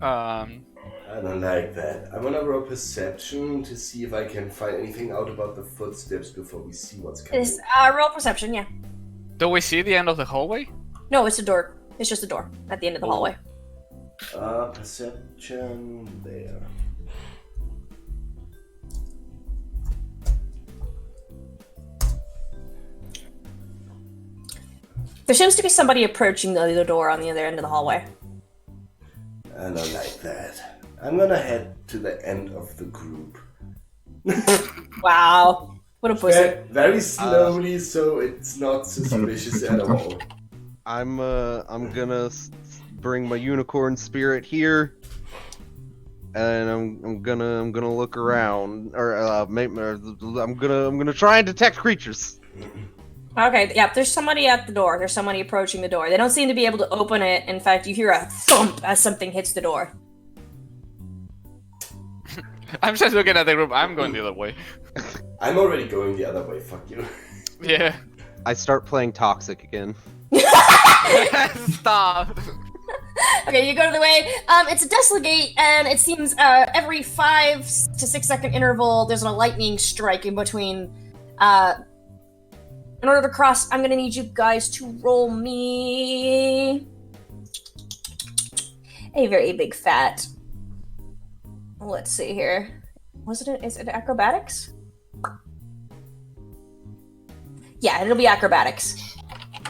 I don't like that. I wanna roll perception to see if I can find anything out about the footsteps before we see what's coming. It's roll perception, yeah. Do we see the end of the hallway? No, it's a door. It's just a door at the end of the hallway. Perception there. There seems to be somebody approaching the other door on the other end of the hallway. I don't like that. I'm gonna head to the end of the group. Wow. What a pussy. Very slowly, so it's not suspicious at all. I'm gonna bring my unicorn spirit here, and I'm gonna look around, or I'm gonna try and detect creatures. Okay, yeah, there's somebody at the door. There's somebody approaching the door. They don't seem to be able to open it. In fact, you hear a thump as something hits the door. I'm just looking at the group. I'm going the other way. I'm already going the other way, fuck you. Yeah. I start playing Toxic again. Stop. Okay, you go to the way. It's a Tesla gate, and it seems every 5 to 6 second interval, there's a lightning strike in between. In order to cross, I'm gonna need you guys to roll me a very big fat. Let's see here. Is it acrobatics? Yeah, it'll be acrobatics.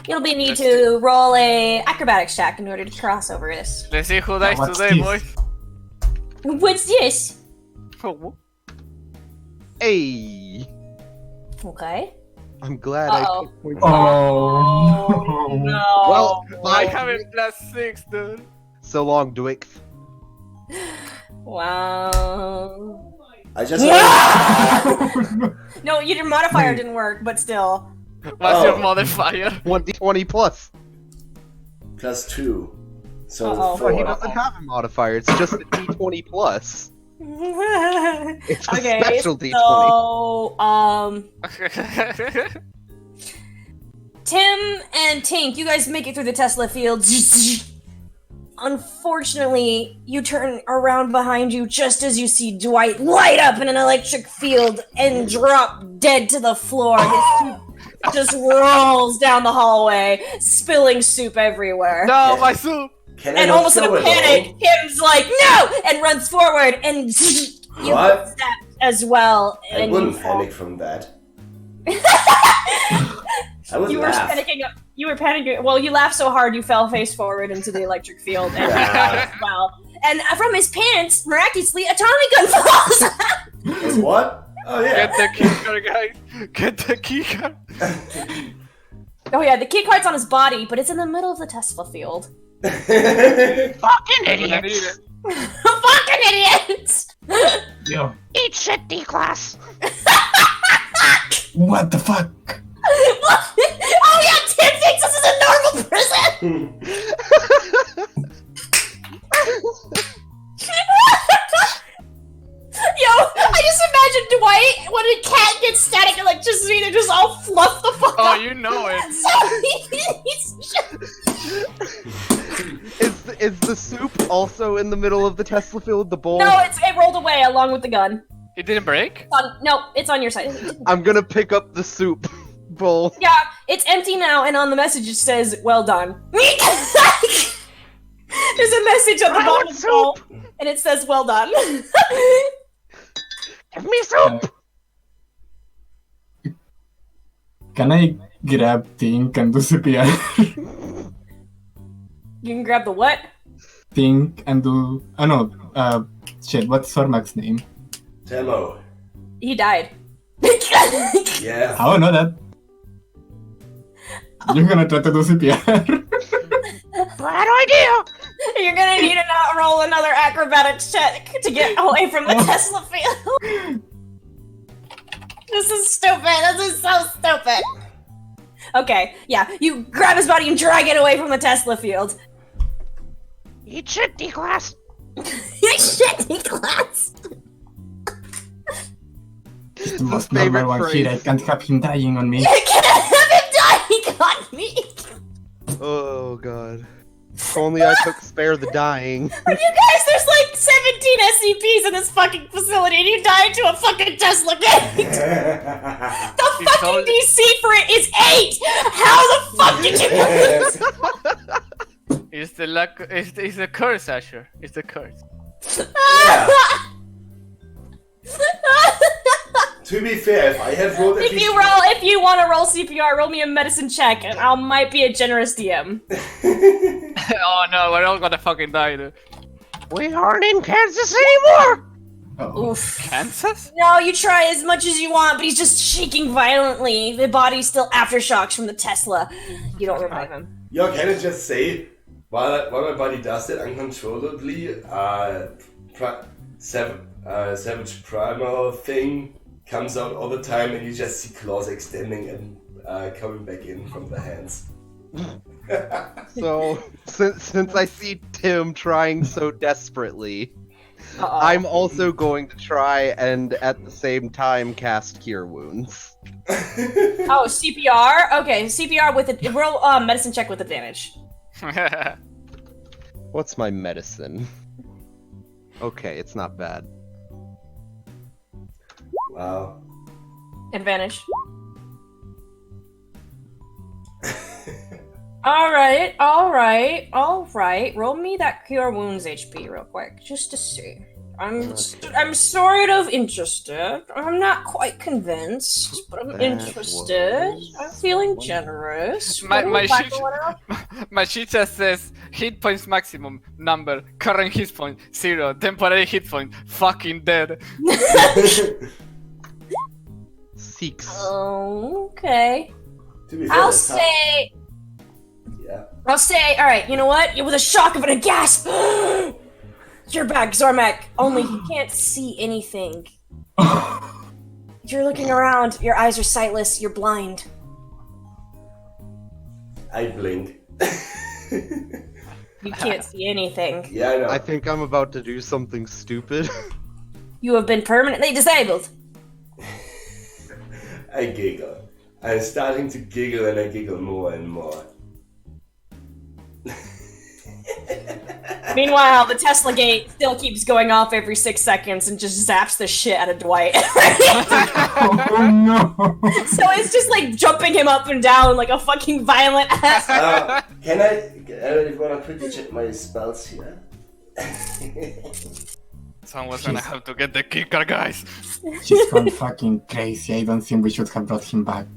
You'll be need to roll a acrobatics check in order to cross over this. Let's see who dies What's today, this? boy. What's this? Hey, Okay. I'm glad Uh-oh. I picked points. Oh, No. Well, I bye. have it +6, dude. So long, Dwick. I Wow. just No, your modifier didn't work, but still. What's your Oh. modifier? 1d20 plus. +2. So Uh-oh. Oh, he 4. doesn't have a modifier. It's just a d20 plus. It's a Okay, special d20. so, Tim and Tink, you guys make it through the Tesla field. Unfortunately, you turn around behind you just as you see Dwight light up in an electric field and drop dead to the floor. His soup just rolls down the hallway, spilling soup everywhere. No, my soup. Can I And not almost in a throw it panic, all? Tim's like, no! And runs forward, and you What? get stabbed as well. I And wouldn't you fall. panic from that. I would You were laugh. panicking. You were panicking. Well, you laughed so hard you fell face forward into the electric field. And Yeah. wow! And from his pants, miraculously, a Tommy gun falls. Wait, what? Oh Get yeah. the keycard, guys. Get the keycard. Oh yeah, the key card's on his body, but it's in the middle of the Tesla field. Fucking I need idiots! it. Fucking idiots! Yo, Eat shit, D-class! what the fuck? Oh yeah, Tim thinks this is a normal prison. Yo, I just imagine Dwight when a cat gets static electricity, they just all fluff the fuck Oh, up. you know it. Is the soup also in the middle of the Tesla field? The bowl? No, it rolled away along with the gun. It didn't break? No, it's on your side. I'm gonna pick up the soup bowl. Yeah, it's empty now, and on the message it says, well done. There's a message on the I bottom want of the bowl, and it says, well done. Give me soup! Can I grab Tink and do CPR? You can grab the what? Tink and do... Oh no, shit, what's Sormak's name? Temo. He died. Yeah. How I know that? You're gonna try to do CPR. Bad idea! You're gonna need to not roll another acrobatics check to get away from the Tesla field. This is stupid. This is so stupid. Okay, yeah, you grab his body and drag it away from the Tesla field. Eat shit, D-Class. Shit, D-Class! He's the most favorite normal one here. I phrase. can't have him dying on me. I can't have him die! He got me! Oh god. If only I took spare the dying. You guys, there's like 17 SCPs in this fucking facility and you died to a fucking Tesla gate! The It's fucking all- DC for it is 8! How the fuck did you It's the luck. It's the curse, Asher. It's the curse. Yeah. To be fair, if I had rolled at least If you want to roll CPR, roll me a medicine check, and I might be a generous DM. Oh no, we're all gonna fucking die, dude. We aren't in Kansas anymore. Oh. Oof. Kansas? No, you try as much as you want, but he's just shaking violently. The body's still aftershocks from the Tesla. You don't revive him. Yo, can I just say, while my body does it uncontrollably, Savage Primal thing comes out all the time and you just see claws extending and coming back in from the hands. So, since I see Tim trying so desperately, Uh-oh. I'm also going to try and at the same time cast Cure Wounds. Oh, CPR? Okay, CPR with a roll medicine check with advantage. What's my medicine? Okay, it's not bad. Wow. Advantage. Alright. Roll me that cure wounds HP real quick, just to see. I'm sort of interested. I'm not quite convinced, but I'm That interested. was- I'm feeling generous. My What do sheet, you want? my sheet just says hit points maximum number, current hit point 0, temporary hit point, fucking dead. 6. Oh, okay. To be fair, I'll that's how- say, Yeah. alright, you know what? With a shock of a gasp! You're back, Zormak! Only you can't see anything. You're looking around, your eyes are sightless, you're blind. I blink. You can't see anything. Yeah, I know. I think I'm about to do something stupid. You have been permanently disabled. I giggle. I'm starting to giggle and I giggle more and more. Meanwhile, the Tesla gate still keeps going off every 6 seconds and just zaps the shit out of Dwight. Oh no! So it's just like jumping him up and down like a fucking violent ass. Can I wanna quickly check my spells here? Someone's gonna have to get the kicker, guys. He's gone fucking crazy. I don't think we should have brought him back.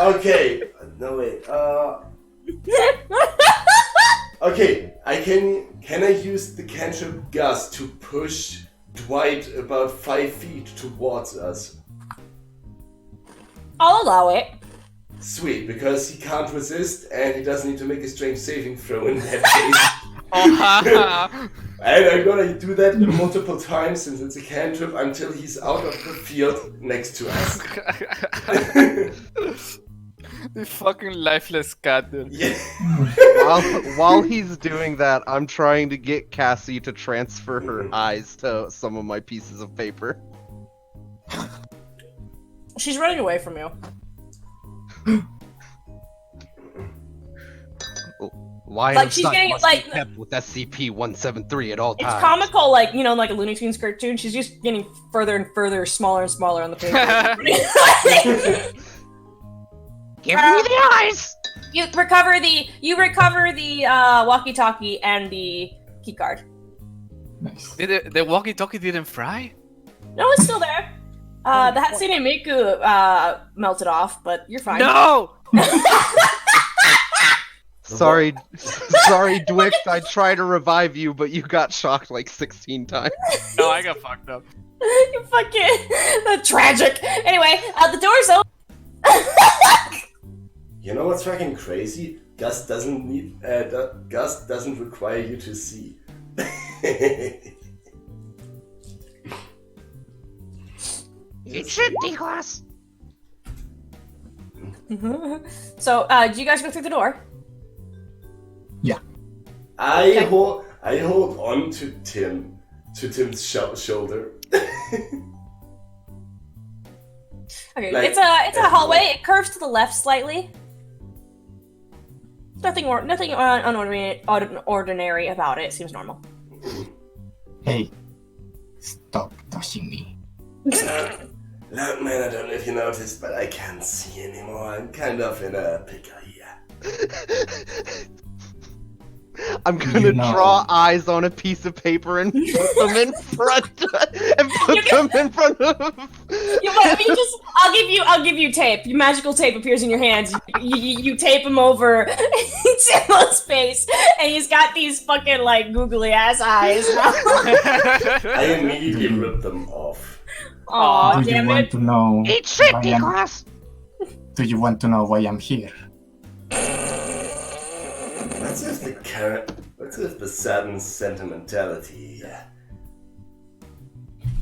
Okay. No wait. Okay. Can I use the cantrip gust to push Dwight about 5 feet towards us? I'll allow it. Sweet, because he can't resist and he doesn't need to make a strength saving throw in that case. Oh, And I'm gonna do that multiple times since it's a cantrip until he's out of the field next to us. The fucking lifeless cat, dude. Yeah. While he's doing that, I'm trying to get Cassie to transfer her eyes to some of my pieces of paper. She's running away from you. Lion Like, of she's sight getting, must like- be kept with SCP-173 at all It's times. comical, like, you know, like a Looney Tunes cartoon. She's just getting further and further, smaller and smaller on the paper. Give me the eyes. You recover the walkie-talkie and the keycard. Nice. Did the walkie-talkie didn't fry? No, it's still there. The Hatsune Miku melted off, but you're fine. No! Sorry, Dwix, I tried to revive you, but you got shocked like 16 times. No, I got fucked up. You fucking tragic. Anyway, the door's open. You know what's fucking crazy? Gus doesn't require you to see. Eat shit, D-Class. So, do you guys go through the door? I hold on to Tim's shoulder. Okay, Like, it's a hallway. It curves to the left slightly. Nothing unordinary about it. It seems normal. Hey, stop touching me. Look, man, I don't know if you noticed, but I can't see anymore. I'm kind of in a pickle here. I'm gonna You know. draw eyes on a piece of paper and put them in front of. I'll give you tape. Your magical tape appears in your hands. You tape him over Timo's face, and he's got these fucking like googly ass eyes. I immediately rip them off. Aw, Do you damn want it. to know Eat shit, why D-Class! Do you want to know why I'm here? What's with the sudden sentimentality here?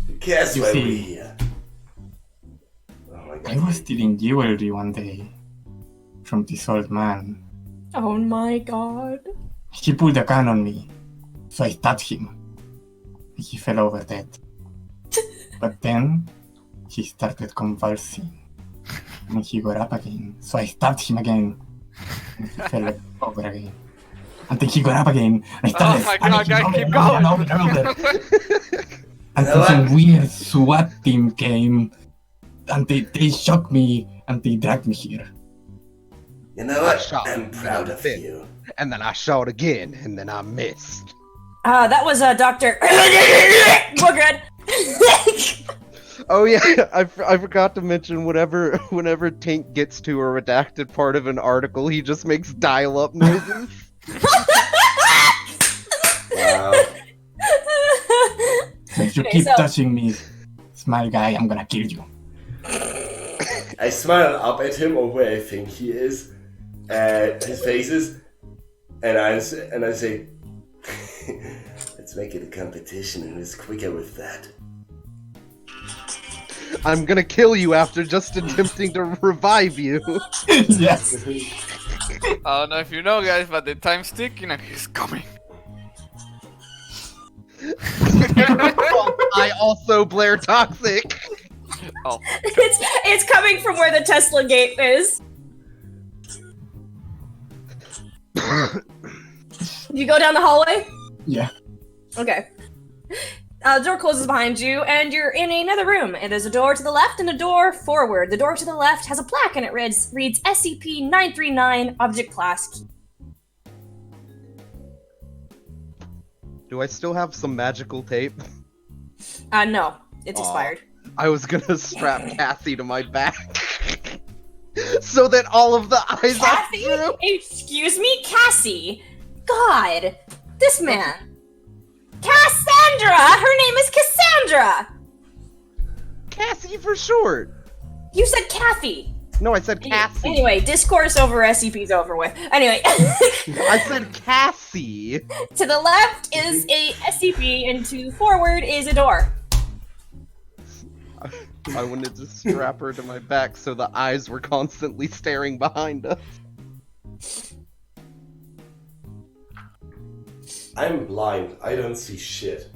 Who cares You why see, we're here? Oh my god. I was stealing jewelry one day from this old man. Oh my god. He pulled a gun on me, so I stabbed him. He fell over dead. But then he started convulsing, and he got up again. So I stabbed him again, and he fell over again. And then he got up again, and I started Oh my god, stabbing guys, him keep over and going. over and over. Until some weird SWAT team came, and they shocked me, and they dragged me here. You know what? shot I'm him proud in of the bit. you. And then I shot again, and then I missed. That was Dr. We're good. Oh yeah, I forgot to mention whenever Tink gets to a redacted part of an article, he just makes dial-up noises. Wow. So if you Okay, keep so- touching me, smile guy, I'm gonna kill you. I smile up at him, or where I think he is, at his faces, and I say, let's make it a competition and who's quicker with that. I'm gonna kill you after just attempting to revive you. Yes. I don't know if you know, guys, but the time's ticking and he's coming. I also Blair Toxic. Oh, It's coming from where the Tesla gate is. You go down the hallway? Yeah. Okay. The door closes behind you, and you're in another room. And there's a door to the left and a door forward. The door to the left has a plaque, and it reads SCP-939 Object Class Key. Do I still have some magical tape? No. It's Aw. expired. I was gonna strap Cassie to my back. So that all of the eyes Cassie? are through. Excuse me? Cassie? God. This man. Cassandra! Her name is Cassandra! Cassie for short. You said Kathy. No, I said Cassie. Anyway, discourse over SCP's over with. Anyway. I said Cassie. To the left is a SCP, and to forward is a door. I wanted to strap her to my back so the eyes were constantly staring behind us. I'm blind. I don't see shit.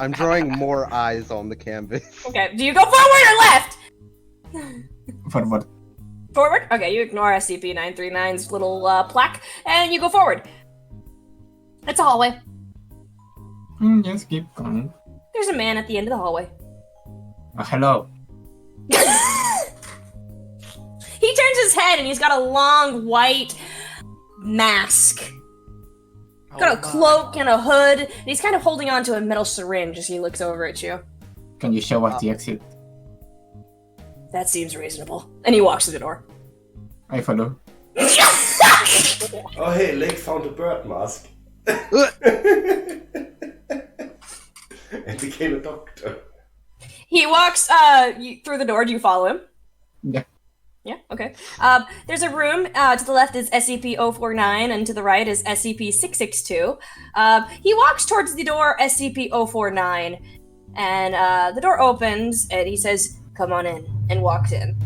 I'm drawing more eyes on the canvas. Okay, do you go forward or left? Forward. Forward? Okay, you ignore SCP-939's little plaque, and you go forward. It's a hallway. Just keep going. There's a man at the end of the hallway. Hello. He turns his head, and he's got a long white mask. Got a cloak and a hood, and he's kind of holding onto a metal syringe as he looks over at you. Can you show us the exit? That seems reasonable. And he walks to the door. I follow. Oh hey, Lake found a bird mask. And became a doctor. He walks through the door. Do you follow him? Yeah. Yeah, okay. There's a room. To the left is SCP-049, and to the right is SCP-662. He walks towards the door, SCP-049, and the door opens, and he says, "Come on in," and walks in.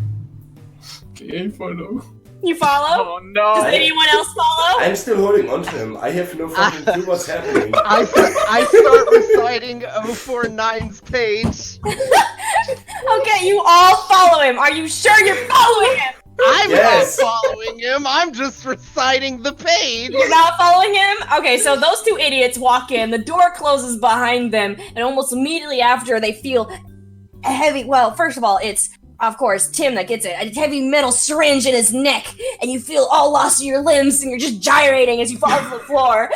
Okay, I follow. You follow? Oh no! Does anyone else follow? I'm still holding on to him. I have no fucking clue what's happening. I start reciting 049's page. Okay, you all follow him. Are you sure you're following him? I'm Yes. not following him. I'm just reciting the page. You're not following him? Okay, so those two idiots walk in, the door closes behind them, and almost immediately after they feel a heavy, well, first of all, it's, of course, Tim that gets it, a heavy metal syringe in his neck, and you feel all lost in your limbs, and you're just gyrating as you fall to the floor.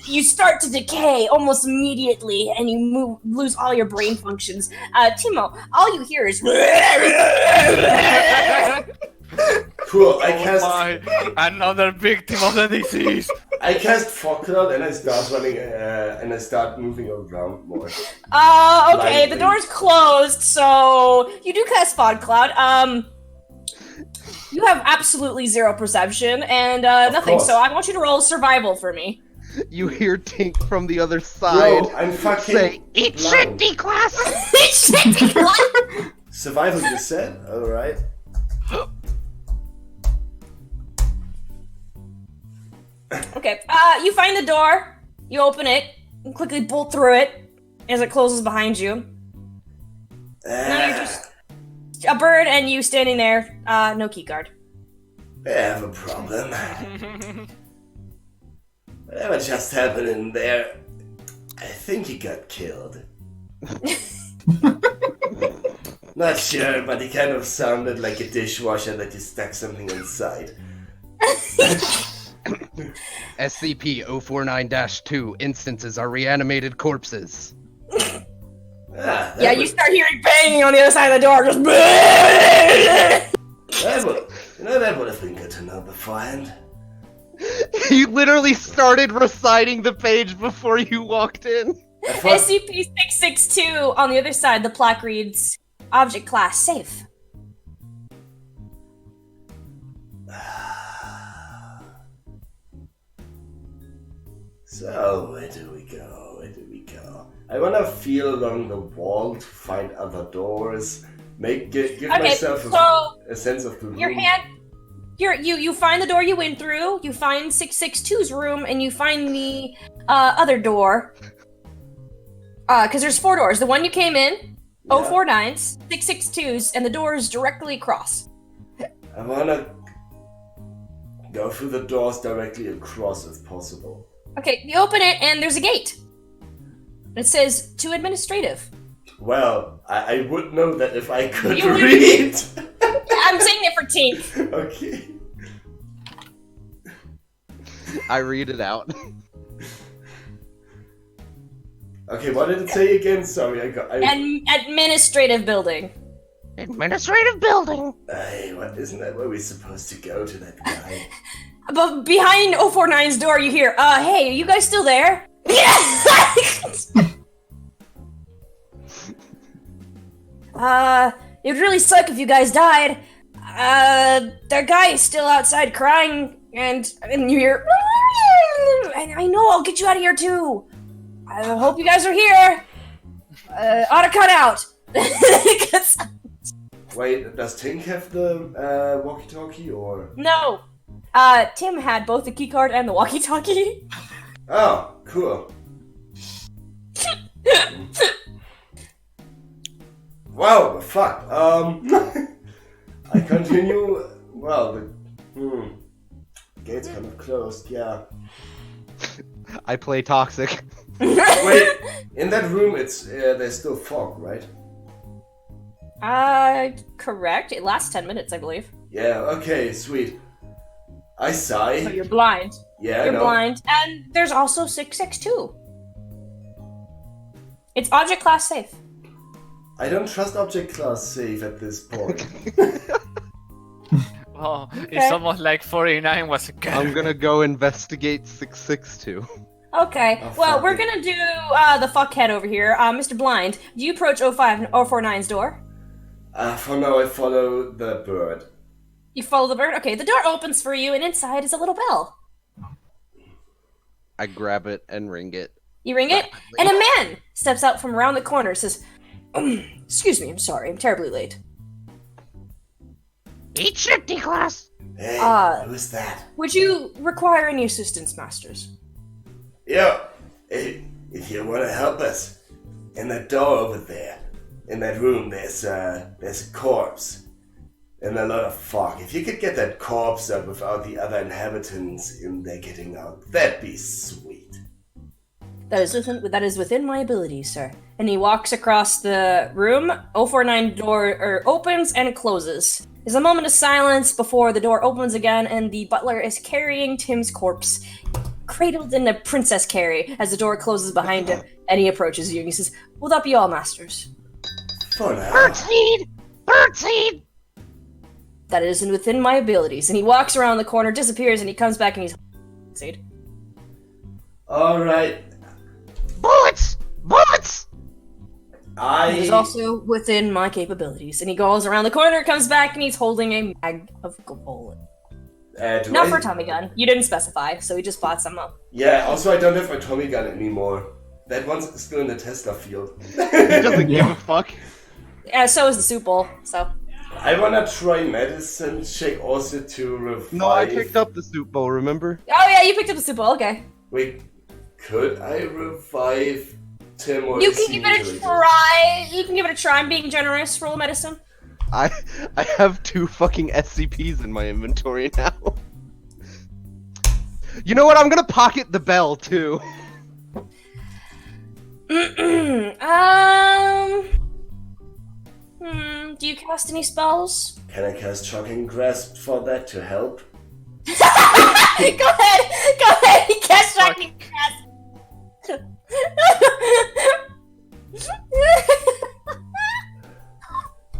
You start to decay almost immediately, and you lose all your brain functions. Timo, all you hear is... Cool. Another victim of the disease. I cast fog cloud and I start running and I start moving around more. Okay, the Lightly. door's closed, so you do cast fog cloud. You have absolutely zero perception and nothing, course. so I want you to roll survival for me. You hear Tink from the other side. Bro, I'm fucking say, Eat blind. shit, D-Class! Survival, you said? Alright. Okay, you find the door, you open it, and quickly bolt through it as it closes behind you. Now you're just a bird and you standing there, no keycard. I have a problem. Whatever just happened in there, I think he got killed. Not sure, but he kind of sounded like a dishwasher that you stuck something inside. SCP-049-2 instances are reanimated corpses. Yeah, you start hearing banging on the other side of the door, just that would have been good to know beforehand. You literally started reciting the page before you walked in. SCP-662 on the other side, the plaque reads, Object Class Safe. So, where do we go? Where do we go? I wanna feel along the wall to find other doors. Give myself a sense of the room. Your hand... You find the door you went through, you find 662's room, and you find the other door. Because there's 4 doors. The one you came in, Yeah. 049's, 662's, and the doors directly across. I wanna go through the doors directly across if possible. Okay, you open it, and there's a gate. It says, to administrative. Well, I would know that if I could You would- read. I'm saying it for Tink. Okay. I read it out. Okay, what did it say again? Sorry, Administrative building. Administrative building. What, isn't that where we're supposed to go to that guy? But behind 049's door, you hear, hey, are you guys still there? It would really suck if you guys died. Their guy is still outside crying, and you hear, I know, I'll get you out of here too. I hope you guys are here. Ought to cut out. Wait, does Tink have the walkie-talkie or? No. Tim had both the keycard and the walkie-talkie. Oh, cool. Wow, fuck. I continue. Well, the gate's kind of closed. Yeah. I play Toxic. Wait, in that room, it's there's still fog, right? Correct. It lasts 10 minutes, I believe. Yeah. Okay. Sweet. I sigh. So you're blind. Yeah. You're no. blind. And there's also 662. It's object class safe. I don't trust object class safe at this point. Oh, it's almost like 49 was a cat. I'm gonna go investigate 662. Okay, Oh, well, fuck we're it. gonna do the fuckhead over here. Mr. Blind, do you approach 049's door? For now, I follow the bird. You follow the bird? Okay, the door opens for you, and inside is a little bell. I grab it and ring it. You ring it, and a man steps out from around the corner, says, excuse me, I'm sorry, I'm terribly late. Eat shit, D-Class! Hey, who's that? Would you require any assistance, Masters? Yo, if you want to help us, in that door over there, in that room, there's a corpse and a lot of fog. If you could get that corpse up without the other inhabitants in there getting out, that'd be sweet. That is within my abilities, sir. And he walks across the room. 049 door opens and closes. There's a moment of silence before the door opens again, and the butler is carrying Tim's corpse, cradled in a princess carry, as the door closes behind him, and he approaches you and he says, "Will that be all, Masters?" For now. Birdseed! Birdseed! That isn't within my abilities. And he walks around the corner, disappears, and he comes back and he's seed. Alright. Bullets! Bullets! It is also within my capabilities. And he goes around the corner, comes back, and he's holding a mag of gold. Not for a Tommy gun. You didn't specify, so he just bought some up. Yeah, also I don't have my Tommy gun anymore. That one's still in the Tesla field. He doesn't give a fuck. Yeah, so is the soup bowl, so. I wanna try medicine check also to revive. No, I picked up the soup bowl, remember? Oh yeah, you picked up the soup bowl, okay. Wait, could I revive Tim or You is can he give it a usually try. You can give it a try. I'm being generous. Roll medicine. I have 2 fucking SCPs in my inventory now. You know what? I'm gonna pocket the bell too. Do you cast any spells? Can I cast Shocking Grasp for that to help? Go ahead, cast shocking grasp.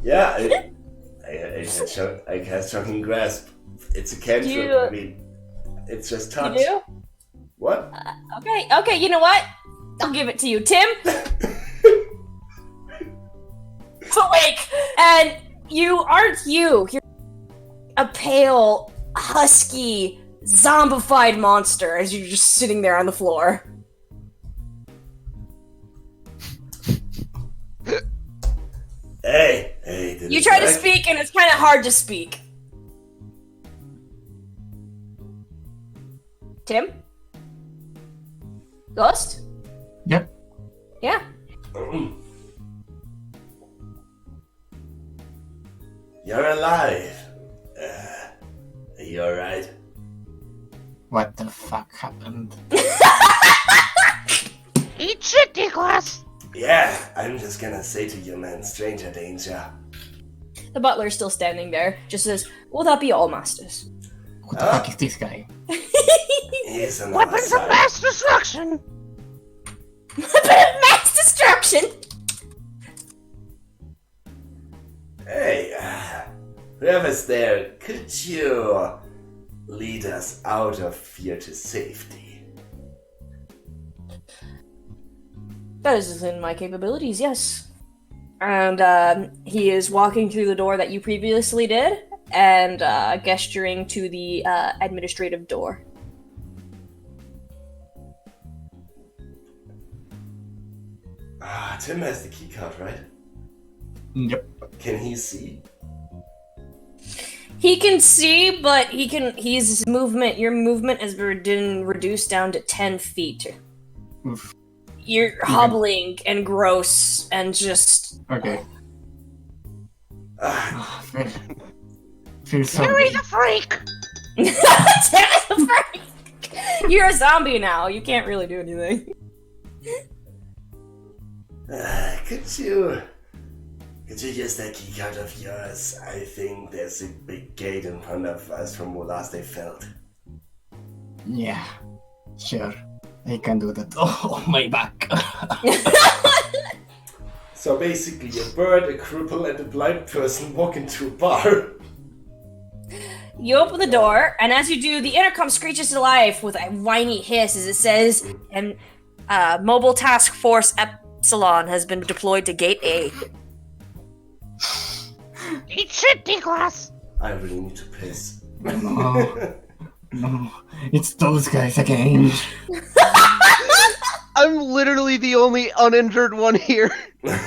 Yeah, I cast Shocking Grasp. It's a cantrip. I mean, it's just touch. You do? What? Okay, you know what? I'll give it to you, Tim. Awake, and you aren't you. You're a pale, husky, zombified monster as you're just sitting there on the floor. Hey, did You it try to work? speak, and it's kind of hard to speak. Tim? Ghost? Yep. Yeah. You're alive. Are you alright? What the fuck happened? Eat shit, Nicholas! Yeah, I'm just gonna say to you, man, stranger danger. The butler's still standing there, just says, "Will that be all, Masters?" Who the fuck is this guy? He's on Weapons of mass destruction! Mass destruction! Hey, whoever's there, could you lead us out of here to safety? That is within my capabilities, yes. And he is walking through the door that you previously did, and gesturing to the administrative door. Tim has the keycard, right? Yep. Can he see? He can see, but his movement, your movement has been reduced down to 10 feet. Oof. You're hobbling and gross and just... Okay. Feels so Harry good. the freak! Damn it, Frank! You're a zombie now. You can't really do anything. Could you use that keycard of yours? I think there's a big gate in front of us from what last I felt. Yeah. Sure. I can do that. Oh, my back. So basically, a bird, a cripple, and a blind person walk into a bar. You open the door, and as you do, the intercom screeches to life with a whiny hiss as it says, "And Mobile Task Force Epsilon has been deployed to Gate A." Eat shit, Nicholas! I really need to piss. No. No. It's those guys again. I'm literally the only uninjured one here.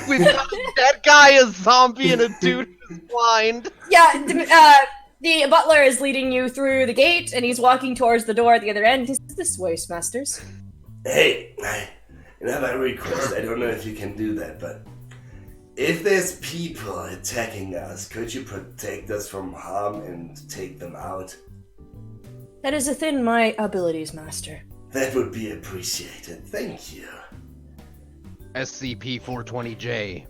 We've got that guy, a zombie, and a dude who's blind. Yeah, The butler is leading you through the gate, and he's walking towards the door at the other end. He says, "This way, Masters." Hey, I have a request. I don't know if you can do that, but if there's people attacking us, could you protect us from harm and take them out? That is within my abilities, Master. That would be appreciated. Thank you. SCP-420J.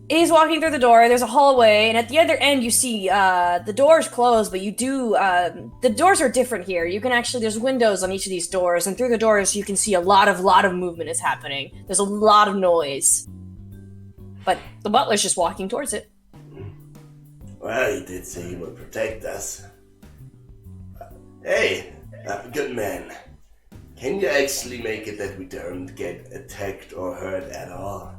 He's walking through the door. There's a hallway, and at the other end, you see the doors closed. But you do the doors are different here. You can actually there's windows on each of these doors, and through the doors, you can see a lot of movement is happening. There's a lot of noise, but the butler's just walking towards it. Well, he did say he would protect us. Hey, good man. Can you actually make it that we don't get attacked or hurt at all?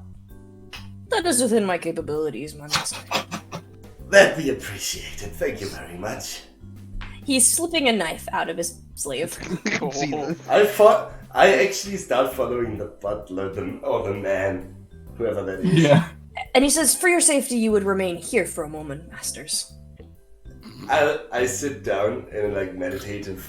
That is within my capabilities, my master. That'd be appreciated. Thank you very much. He's slipping a knife out of his sleeve. Jesus. I actually start following the butler, or the man, whoever that is. Yeah. And he says, "For your safety, you would remain here for a moment, Masters." I sit down in a meditative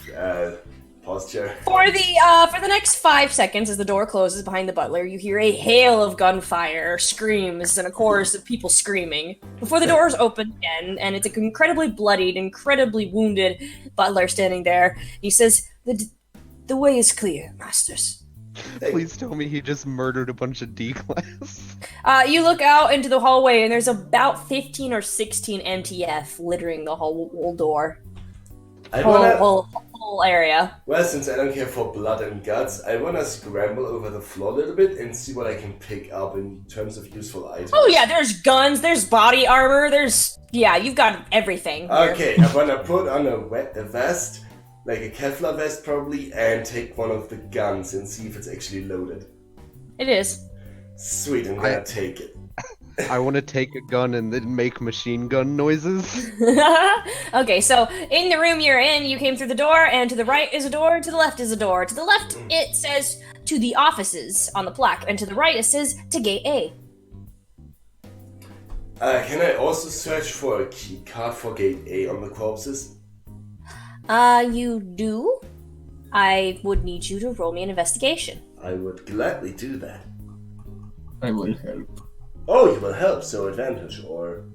posture. For the next 5 seconds, as the door closes behind the butler, you hear a hail of gunfire, screams, and a chorus of people screaming. Before the doors open again, and it's an incredibly bloodied, incredibly wounded butler standing there. He says, "The way is clear, Masters." Please tell me he just murdered a bunch of D-class. You look out into the hallway, and there's about 15 or 16 MTF littering the whole door. Whole area. Well, since I don't care for blood and guts, I wanna scramble over the floor a little bit and see what I can pick up in terms of useful items. Oh yeah, there's guns, there's body armor, you've got everything here. Okay, I wanna put on a vest, like a Kevlar vest probably, and take one of the guns and see if it's actually loaded. It is. Sweet, I'm gonna take it. I want to take a gun and then make machine gun noises. Okay, so in the room you're in, you came through the door, and to the right is a door, to the left is a door. To the left, it says to the offices on the plaque, and to the right, it says to gate A. Can I also search for a key card for gate A on the corpses? You do? I would need you to roll me an investigation. I would gladly do that. I will help. Oh, you will help, so advantage, or...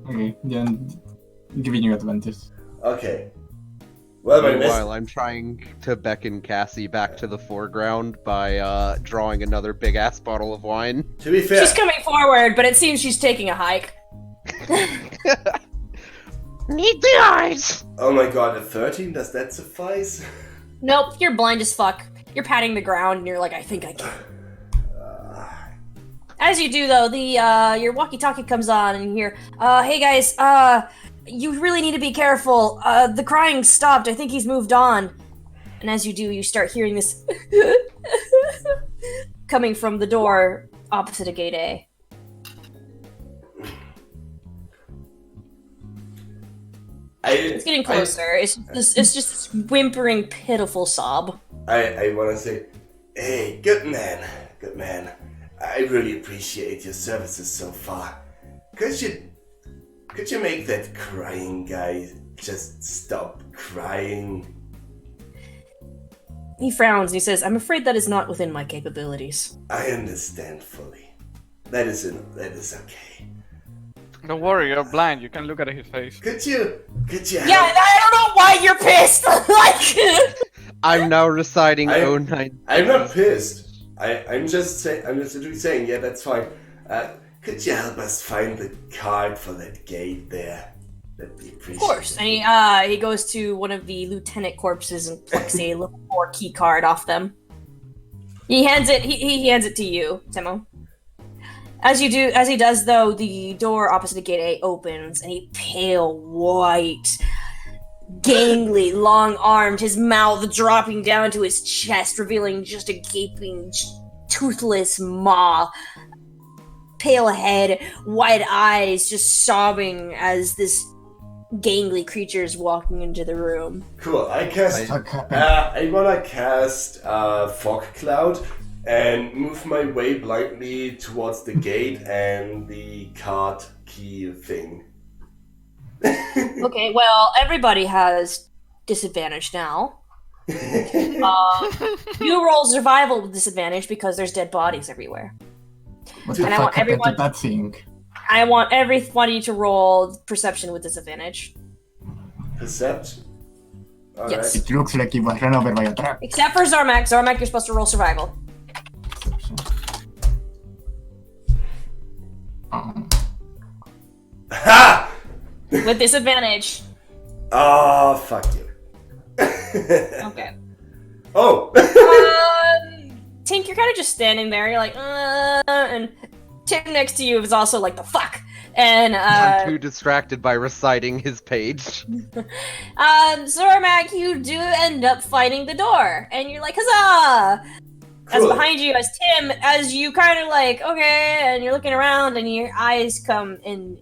Okay, then giving you advantage. Okay. Well, Meanwhile, I'm trying to beckon Cassie back to the foreground by drawing another big-ass bottle of wine. To be fair... She's coming forward, but it seems she's taking a hike. Need the eyes. Oh my god, a 13? Does that suffice? Nope, you're blind as fuck. You're patting the ground, and you're like, I think I can. As you do, though, your walkie-talkie comes on, and you hear, "Hey guys, you really need to be careful. The crying stopped. I think he's moved on." And as you do, you start hearing this coming from the door opposite of Gate A. It's getting closer. It's just this whimpering, pitiful sob. I want to say, hey, good man. I really appreciate your services so far. Could you make that crying guy just stop crying? He frowns and he says, "I'm afraid that is not within my capabilities." I understand fully. That is okay. Don't worry, you're blind. You can look at his face. Could you? Yeah, I don't know why you're pissed. I'm now reciting I'm 09. I'm not pissed. I'm just literally saying, yeah, that's fine. Could you help us find the card for that gate there? That'd be appreciated. Of course. And he goes to one of the lieutenant corpses and plucks a level 4 key card off them. He hands it. He hands it to you, Timo. As he does, though, the door opposite the gate A opens, and a pale white, gangly, long-armed, his mouth dropping down to his chest, revealing just a gaping, toothless maw. Pale head, wide eyes, just sobbing as this gangly creature is walking into the room. Cool. I wanna cast Fog Cloud and move my way blindly towards the gate and the card key thing. Okay, well, everybody has disadvantage now. You roll survival with disadvantage because there's dead bodies everywhere. What the And I fuck want happened to everyone- that thing? I want everybody to roll perception with disadvantage. Perception. Alright. Yes. It looks like it was run over by a truck. Except for Zarmak. Zarmak, you're supposed to roll survival. Ha! With disadvantage. Oh, fuck you. Okay. Oh! Tink, you're kind of just standing there. You're like, and Tim next to you is also like, the fuck? And, I'm too distracted by reciting his page. Zormak, you do end up finding the door. And you're like, huzzah! As Cool. behind you, as Tim, as you kind of like, okay, and you're looking around, and your eyes come, and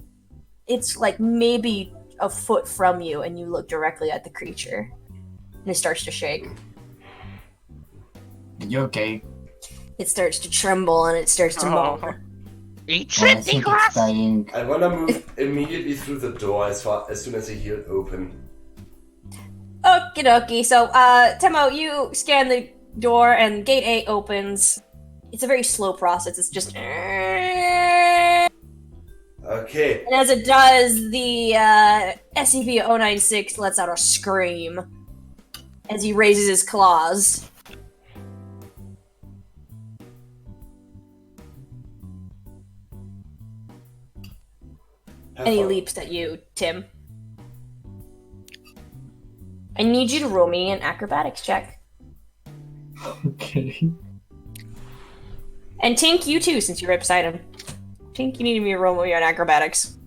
it's like maybe a foot from you, and you look directly at the creature. And it starts to shake. Are you okay? It starts to tremble, and it starts to moan. Eat Oh, I shit, think it's Nicholas! dying. I wanna move immediately through the door as soon as I hear it open. Okie dokie. So, Temo, you scan the door and gate 8 opens. It's a very slow process. It's just... And Okay. as it does, the SCP-096 lets out a scream as he raises his claws. Have And he fun. leaps at you, Tim. I need you to roll me an acrobatics check. Okay. And Tink, you too, since you're right beside him. Tink, you need me to roll me on acrobatics.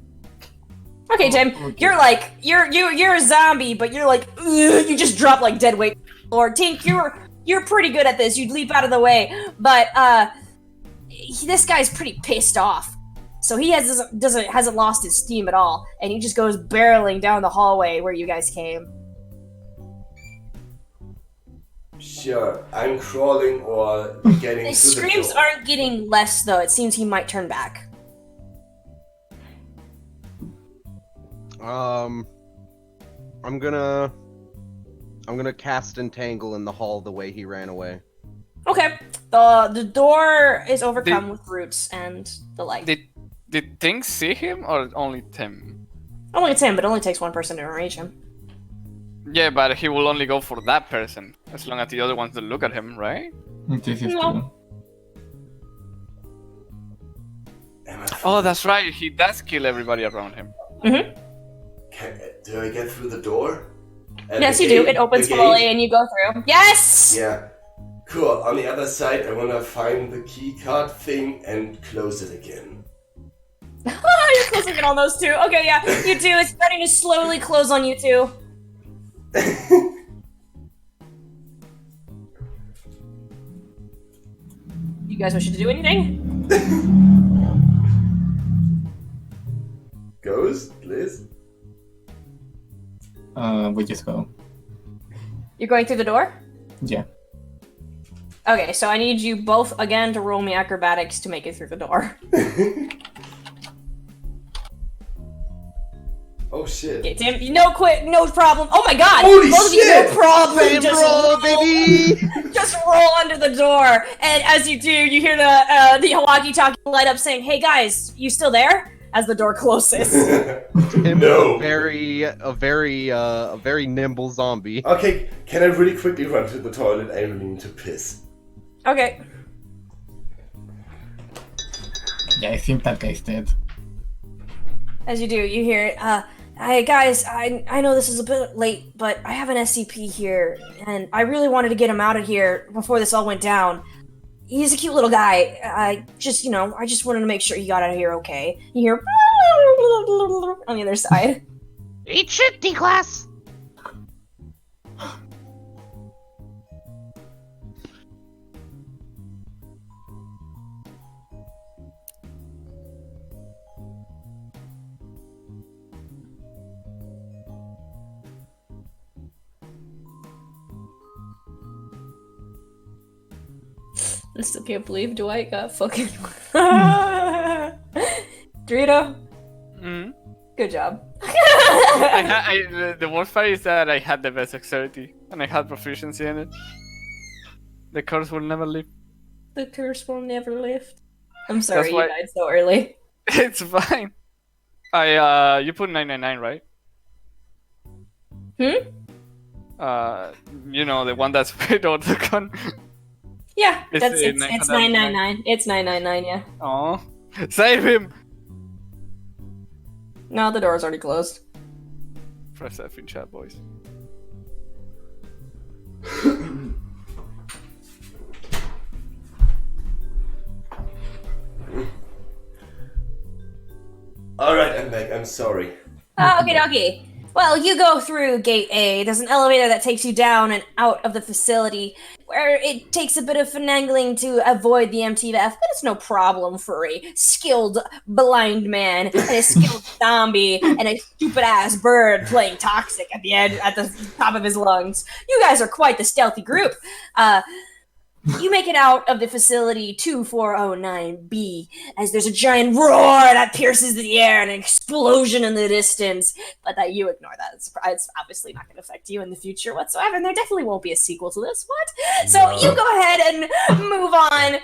Okay, Tim, okay. you're like you're a zombie, but you're like ugh, you just drop like dead weight. Or Tink, you're pretty good at this. You'd leap out of the way, but this guy's pretty pissed off. So he hasn't lost his steam at all, and he just goes barreling down the hallway where you guys came. Sure, I'm crawling or getting His through the screams door. aren't getting less, though. It seems he might turn back. I'm gonna cast Entangle in the hall the way he ran away. Okay. The door is overcome with roots and the like. Did things see him or only Tim? Only it's him, but it only takes one person to enrage him. Yeah, but he will only go for that person as long as the other ones don't look at him, right? This is No. true. Am I Oh, that's right. He does kill everybody around him. Do I get through the door? At Yes, the you do. gate- It opens the slowly gate? and you go through. Yes! Yeah. Cool. On the other side, I wanna find the key card thing and close it again. You're closing it on those two. Okay, yeah, you do. It's starting to slowly close on you two. You guys wish to do anything? Ghost, Liz? We just go. You're going through the door? Yeah. Okay, so I need you both again to roll me acrobatics to make it through the door. Oh shit. Okay, Tim, no problem. Oh my god! Holy Both of you, shit! no problem! Same Just roll, baby! Just roll under the door, and as you do, you hear the walkie-talkie light up saying, "Hey guys, you still there?" As the door closes. Him No. a very nimble zombie. Okay, can I really quickly run to the toilet? I really need to piss. Okay. Yeah, I think that guy's dead. As you do, you hear it. Hey guys, I know this is a bit late, but I have an SCP here, and I really wanted to get him out of here before this all went down. He's a cute little guy. I just wanted to make sure he got out of here okay. You hear on the other side. Eat shit, Nicholas! I still can't believe Dwight got fucking Dorito. Mm. Good job. The worst part is that I had the best dexterity and I had proficiency in it. The curse will never leave. The curse will never lift. I'm sorry That's you why- died so early. It's fine. You put 999, right? You know, the one that's with all the gun. Yeah, It's that's the it's 999. 999. It's 999. Yeah. Oh, save him! No, the door's already closed. Press F in chat, boys. Alright, I'm back. I'm sorry. Okay, dokie. Well, you go through Gate A. There's an elevator that takes you down and out of the facility, where it takes a bit of finagling to avoid the MTF, but it's no problem for a skilled blind man and a skilled zombie and a stupid-ass bird playing toxic at the top of his lungs. You guys are quite the stealthy group. You make it out of the facility 2409B as there's a giant roar that pierces the air and an explosion in the distance. But that you ignore that. It's obviously not going to affect you in the future whatsoever, and there definitely won't be a sequel to this. What? So you go ahead and move on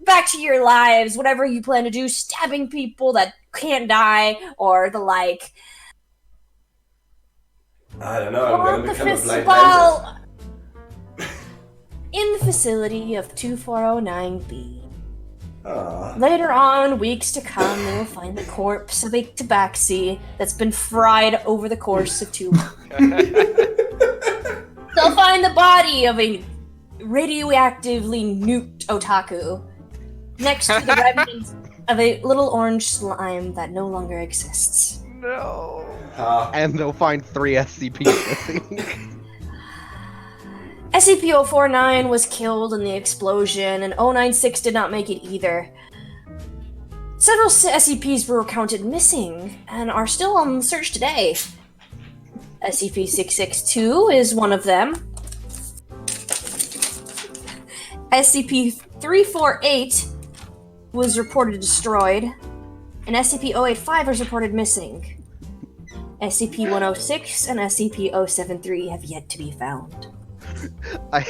back to your lives, whatever you plan to do, stabbing people that can't die or the like. I don't know, I'm gonna become a blind bandit. Well, in the facility of 2409B. Aww. Later on, weeks to come, they will find the corpse of a tabaxi that's been fried over the course of 2 months. They'll find the body of a radioactively nuked otaku next to the remnants of a little orange slime that no longer exists. No. And they'll find 3 SCPs missing. SCP-049 was killed in the explosion, and 096 did not make it either. Several SCPs were counted missing, and are still on search today. SCP-662 is one of them. SCP-348 was reported destroyed, and SCP-085 was reported missing. SCP-106 and SCP-073 have yet to be found. I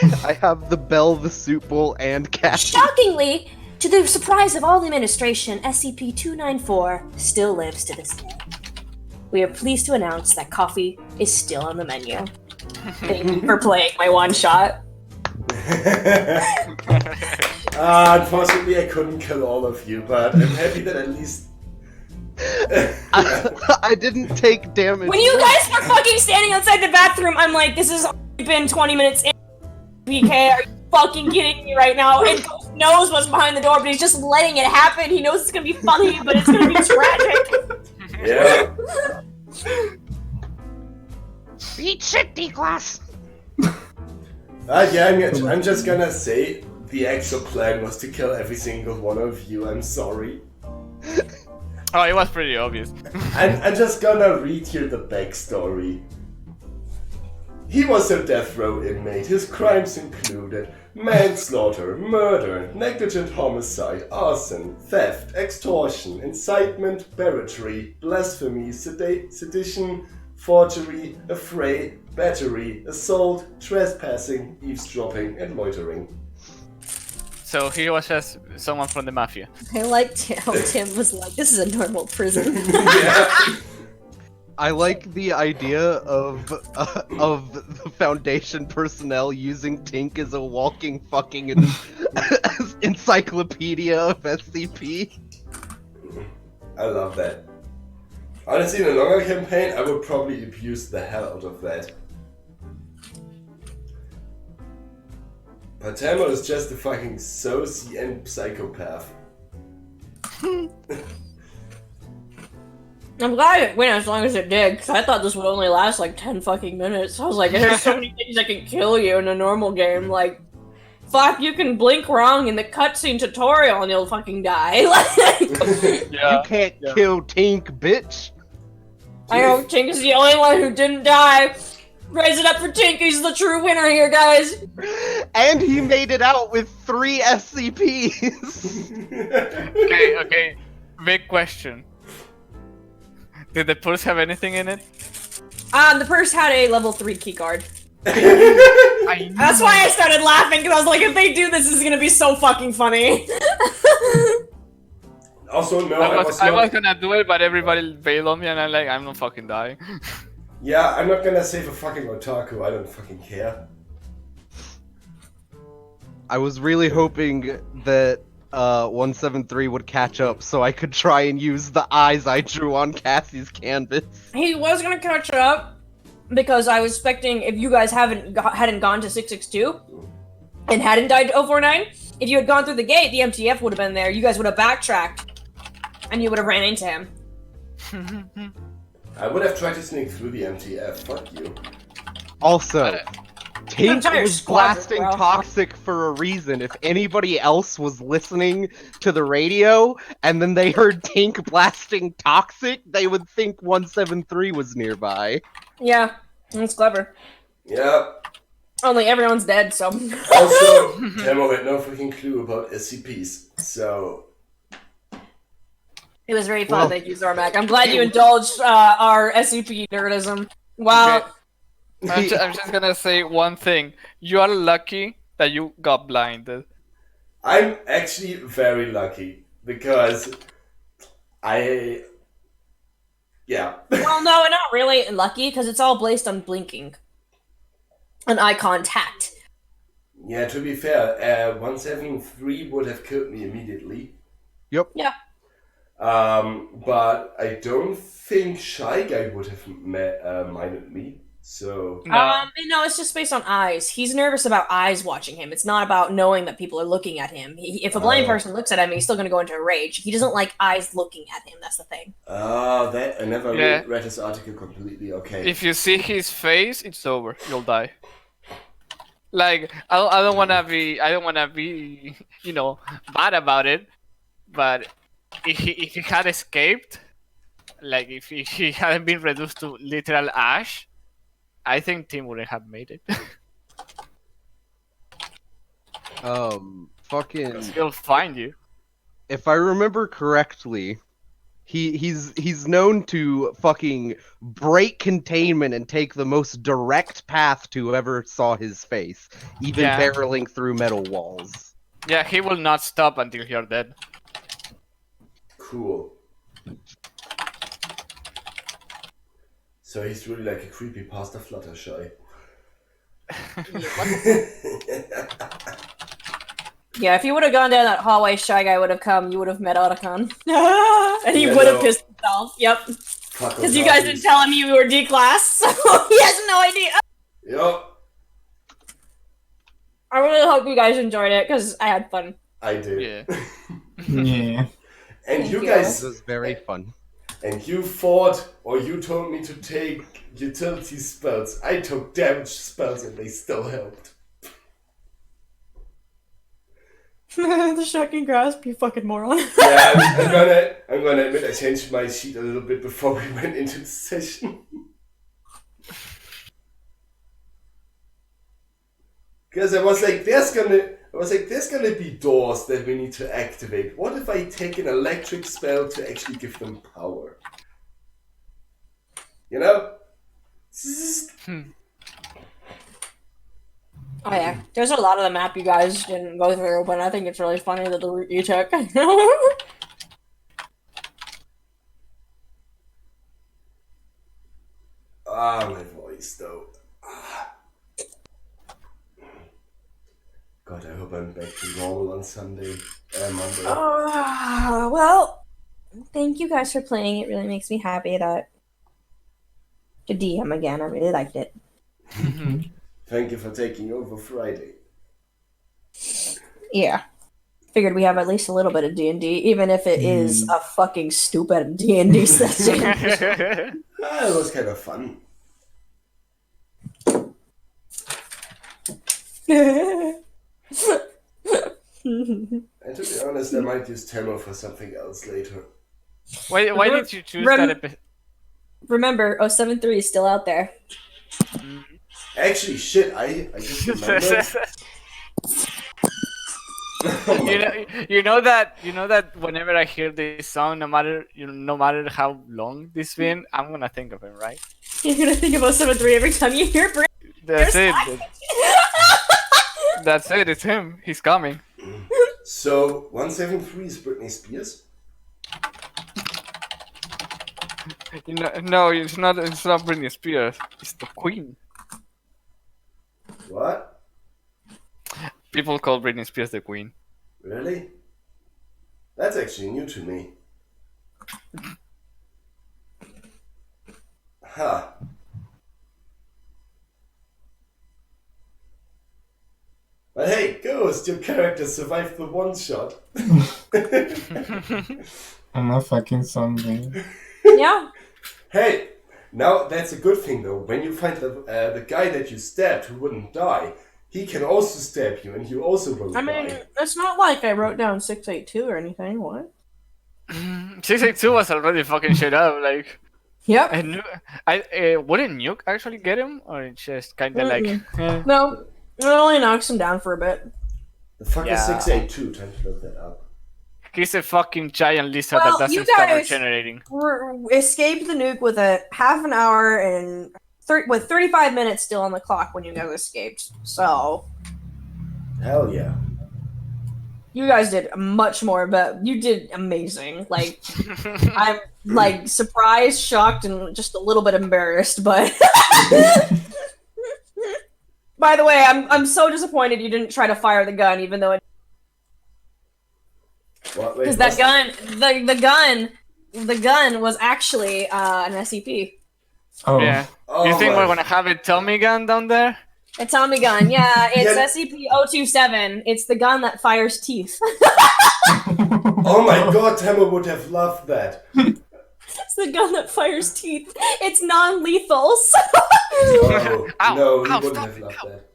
have the Bell, the Soup Bowl, and Cat. Shockingly, to the surprise of all the administration, SCP-294 still lives to this day. We are pleased to announce that coffee is still on the menu. Thank you for playing my one-shot. Unfortunately, I couldn't kill all of you, but I'm happy that at least... I didn't take damage. When you guys were fucking standing outside the bathroom, I'm like, this has been 20 minutes in. PK, are you fucking kidding me right now? And Ghost knows what's behind the door, but he's just letting it happen. He knows it's gonna be funny, but it's gonna be tragic. Yeah. Eat shit, D-Class! Yeah, I'm just gonna say the actual plan was to kill every single one of you. I'm sorry. Oh, it was pretty obvious. I'm just gonna read here the backstory. He was a death row inmate. His crimes included manslaughter, murder, negligent homicide, arson, theft, extortion, incitement, barratry, blasphemy, sedition, forgery, affray, battery, assault, trespassing, eavesdropping, and loitering. So he was just someone from the mafia. I liked how Tim was like, this is a normal prison. Yeah. I like the idea of the Foundation personnel using Tink as a walking fucking encyclopedia of SCP. I love that. Honestly, in a longer campaign, I would probably abuse the hell out of that. But Tammo is just a fucking soci and psychopath. I'm glad it went as long as it did, because I thought this would only last like 10 fucking minutes. I was like, there's so many things that can kill you in a normal game. Like, fuck, you can blink wrong in the cutscene tutorial and you'll fucking die. You can't kill Tink, bitch. I know Tink is the only one who didn't die. Raise it up for Tink, he's the true winner here, guys. And he made it out with 3 SCPs. Okay. Big question. Did the purse have anything in it? The purse had a level 3 keycard. I know. That's why I started laughing, because I was like, if they do this, this is gonna be so fucking funny. Also, no, I was not... gonna do it, but everybody bailed on me, and I'm like, I'm not fucking dying. Yeah, I'm not gonna save a fucking otaku, I don't fucking care. I was really hoping that 173 would catch up so I could try and use the eyes I drew on Cassie's canvas. He was gonna catch up, because I was expecting if you guys hadn't gone to 662 and hadn't died to 049, if you had gone through the gate, the MTF would have been there. You guys would have backtracked, and you would have ran into him. I would have tried to sneak through the MTF, fuck you. Also, Tink entire was squadron, blasting bro. toxic for a reason. If anybody else was listening to the radio and then they heard Tink blasting toxic, they would think 173 was nearby. Yeah, that's clever. Yeah. Only everyone's dead, so... Also, Temo had no fucking clue about SCPs, so... It was very fun, Well- thank you, Zormak. I'm glad you indulged our SCP nerdism. Well, Okay. I'm just gonna say one thing. You are lucky that you got blinded. I'm actually very lucky, because I... Yeah. well, no, we're not really lucky, because it's all based on blinking. And eye contact. Yeah, to be fair, 173 would have killed me immediately. Yep. Yeah. But I don't think Shy Guy would have minded me, so... No. No, it's just based on eyes. He's nervous about eyes watching him. It's not about knowing that people are looking at him. If a blind person looks at him, he's still going to go into a rage. He doesn't like eyes looking at him. That's the thing. Oh, that I never Yeah. read his article completely. Okay. If you see his face, it's over. You'll die. Like I don't wanna be, you know, bad about it. But if he had escaped, like if he hadn't been reduced to literal ash, I think Tim wouldn't have made it. Fucking. He'll find you. If I remember correctly, he's known to fucking break containment and take the most direct path to whoever saw his face, even Yeah. barreling through metal walls. Yeah, he will not stop until you're dead. Cool. So he's really like a creepy pasta Fluttershy. Yeah, if you would have gone down that hallway, Shy Guy would have come, you would have met Otacon. And he Yeah, would have no. pissed himself. Yep. Fuck Because you guys didn't tell him you were D-class, so he has no idea. Yup, I really hope you guys enjoyed it, because I had fun. I did. Yeah. Yeah. And Thank you you. guys, This was very fun. and you thought, or you told me to take utility spells. I took damage spells and they still helped. The shocking grasp, you fucking moron. Yeah, I'm gonna admit I changed my sheet a little bit before we went into the session. Because I was like, there's gonna be doors that we need to activate. What if I take an electric spell to actually give them power? You know? Oh yeah, there's a lot of the map you guys didn't go through, but I think it's really funny that the route you took. Ah, my voice though. Ah. God, I hope I'm back to normal on Monday. Well, thank you guys for playing. It really makes me happy that to DM again. I really liked it. Thank you for taking over Friday. Yeah. Figured we have at least a little bit of D&D, even if it is a fucking stupid D&D session. Ah, it was kind of fun. And to be honest, I might use Temo for something else later. Why did you choose Rem- that episode? Remember, 073 is still out there. Actually, shit, I just remembered. you know that whenever I hear this song, no matter how long this been, I'm gonna think of him, right? You're gonna think about 7-3 every time you hear Brit. That's it. That's it. It's him. He's coming. So 173 is Britney Spears. No, it's not. It's not Britney Spears. It's the Queen. What? People call Britney Spears the Queen. Really? That's actually new to me. Huh. But hey, Ghost, your character survived the one shot. I'm a fucking zombie. Yeah. Hey, now that's a good thing though. When you find the guy that you stabbed who wouldn't die, he can also stab you and you also won't I mean, die. it's not like I wrote down 682 or anything. What? 682 was already fucking shit up. Like, Yep. wouldn't Nuke actually get him, or it's just kind of like? No, it only knocks him down for a bit. The fuck Yeah. is 682? Time to look that up. He's a fucking giant lizard Well, that you doesn't stop guys- regenerating. Escaped the nuke with a half an hour and with 35 minutes still on the clock when you guys escaped. So Hell yeah. you guys did much more, but you did amazing. Like I'm like surprised, shocked, and just a little bit embarrassed. But by the way, I'm so disappointed you didn't try to fire the gun, even though What? Wait, because that what's- gun, the gun was actually an SCP. Oh, Yeah. Oh You think my- we're gonna have a Tommy gun down there? A Tommy gun, yeah, it's Yeah. SCP-027. It's the gun that fires teeth. Oh my god, Tammo would have loved that. It's the gun that fires teeth. It's non-lethal, so Oh, Ow, no, he ow, wouldn't stop have it, loved ow. that.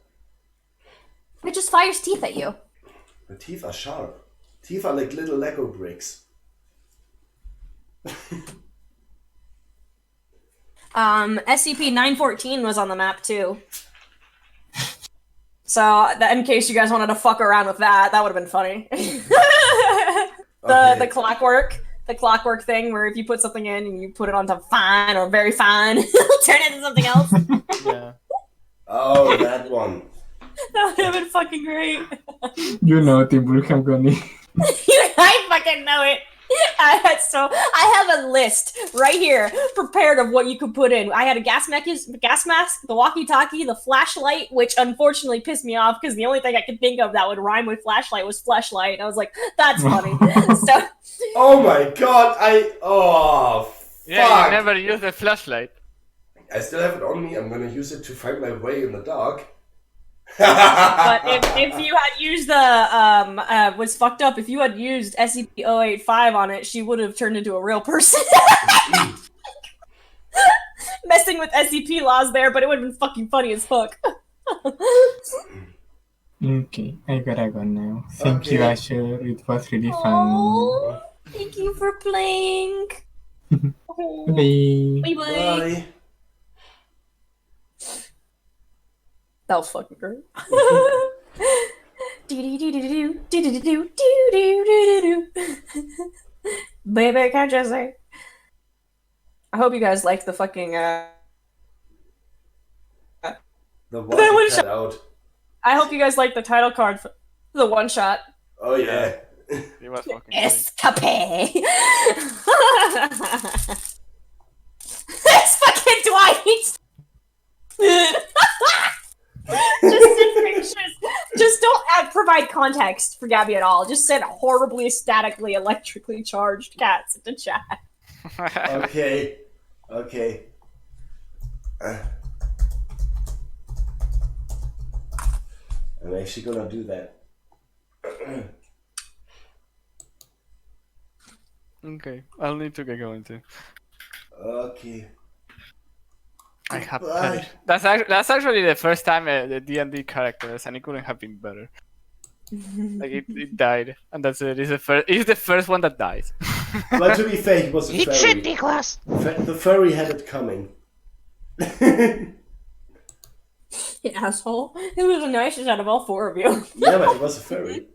it just fires teeth at you. The teeth are sharp. Teeth are like little Lego bricks. SCP-914 was on the map too. So, in case you guys wanted to fuck around with that, that would have been funny. Okay. The clockwork thing where if you put something in and you put it onto fine or very fine, it'll turn into something else. Yeah. Oh, that one. That would have been fucking great. you know, Timberham Goni. I fucking know it. I have a list right here prepared of what you could put in. I had a gas mask, the walkie-talkie, the flashlight, which unfortunately pissed me off because the only thing I could think of that would rhyme with flashlight was fleshlight. And I was like, that's funny. So Oh my god, oh, Yeah, fuck. you never use the flashlight. I still have it on me. I'm gonna use it to find my way in the dark. but if you had used the was fucked up, if you had used SCP-085 on it, she would have turned into a real person. Messing with SCP laws there, but it would have been fucking funny as fuck. Okay, I gotta go now. Thank you, Okay. Asher. It was really fun. Oh, thank you for playing. Bye. Bye bye. Bye. That was fucking great. Baby, can't you say? I hope you guys liked the fucking. The That one one cut shot- out. I hope you guys liked the title card for the one shot. Oh yeah. It was fucking funny. Escape. It's fucking Dwight. Just send pictures. Just don't provide context for Gabby at all. Just send horribly statically electrically charged cats into chat. Okay. Okay. I'm actually gonna do that. Okay, I'll need to get going too. Okay. I have Goodbye. perished. That's actually the first time the D&D characters, and it couldn't have been better. Like it died, and that's it. It's the first one that dies. But to be fair, he was a Eat shit, furry. Nicholas. The furry had it coming. You asshole. It was the nicest out of all four of you. Yeah, but he was a furry.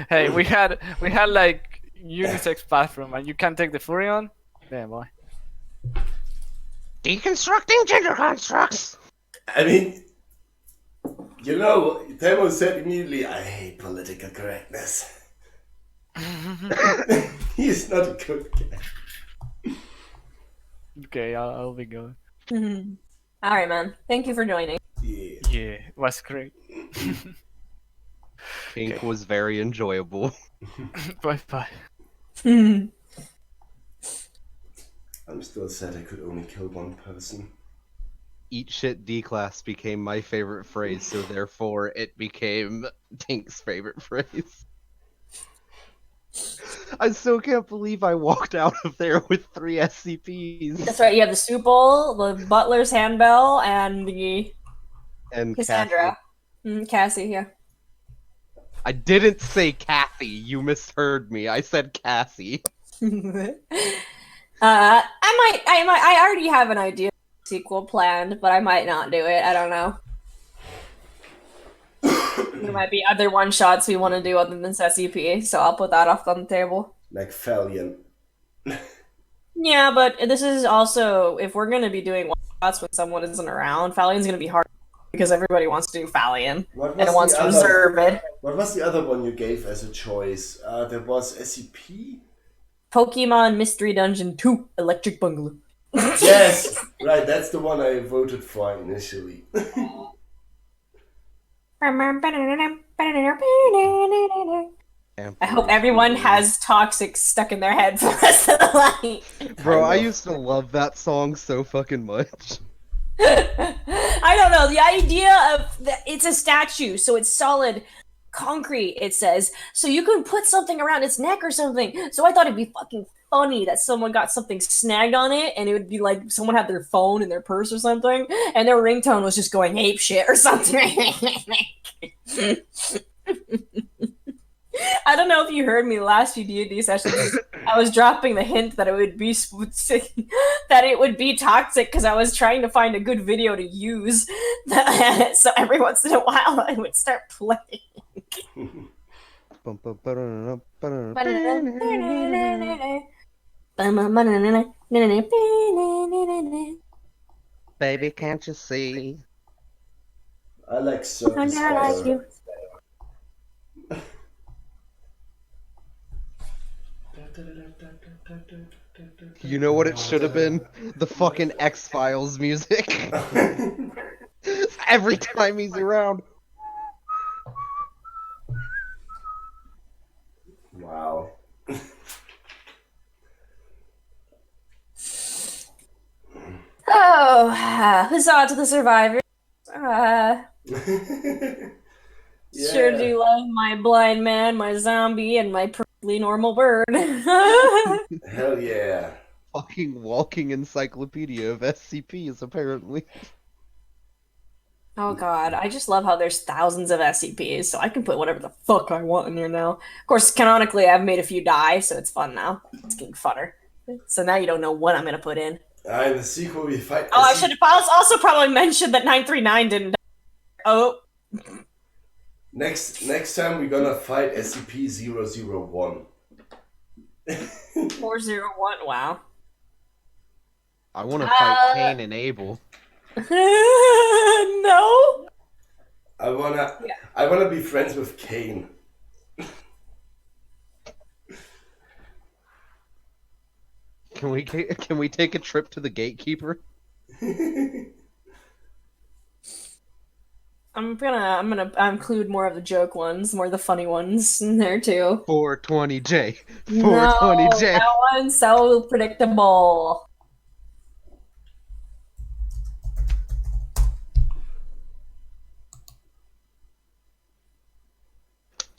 Hey, we had like unisex bathroom, and you can't take the furry on. Damn boy. Deconstructing gender constructs. I mean, you know, Temo said immediately, I hate political correctness. He's not a good guy. Okay, I'll be good. All right, man. Thank you for joining. Yeah. Yeah, it was great. Ink was very enjoyable. Bye bye. I'm still sad I could only kill one person. Eat shit D-class became my favorite phrase, so therefore it became Tink's favorite phrase. I still can't believe I walked out of there with 3 SCPs. That's right. You have the soup bowl, the butler's handbell, and the And Cassandra. Cassie, yeah. I didn't say Kathy. You misheard me. I said Cassie. I already have an idea sequel planned, but I might not do it. I don't know. There might be other one shots we want to do other than SCP, so I'll put that off on the table. Like Valiant. Yeah, but this is also, if we're gonna be doing one shots when someone isn't around, Falian's gonna be hard because everybody wants to do Falian and wants to reserve it. What was the other one you gave as a choice? There was SCP? Pokemon Mystery Dungeon 2 Electric Bungalow. Yes! Right, that's the one I voted for initially. I hope everyone has Toxic stuck in their head for the rest of the night. Bro, I used to love that song so fucking much. I don't know. The idea of it's a statue, so it's solid concrete, it says. So you can put something around its neck or something. So I thought it'd be fucking funny that someone got something snagged on it, and it would be like someone had their phone in their purse or something, and their ringtone was just going ape shit or something. I don't know if you heard me the last few D&D sessions. I was dropping the hint that it would be that it would be toxic because I was trying to find a good video to use. So every once in a while, I would start playing. Baby, can't you see? I like Circus better. You know what it should have been? The fucking X-Files music. Every time he's around. Wow. Oh, huzzah to the survivors. Sure do love my blind man, my zombie, and my perfectly normal bird. Hell yeah. Fucking walking encyclopedia of SCPs, apparently. Oh god, I just love how there's thousands of SCPs, so I can put whatever the fuck I want in here now. Of course, canonically, I've made a few die, so it's fun now. It's getting funner. So now you don't know what I'm gonna put in. In the sequel, we fight. Oh, I should have also probably mentioned that 939 didn't die. Oh. Next time, we're gonna fight SCP-001. 401, wow. I want to fight Cain and Abel. No. I wanna be friends with Cain. Can we take a trip to the Gatekeeper? I'm gonna include more of the joke ones, more of the funny ones in there too. 420J. 420J. No, that one's so predictable.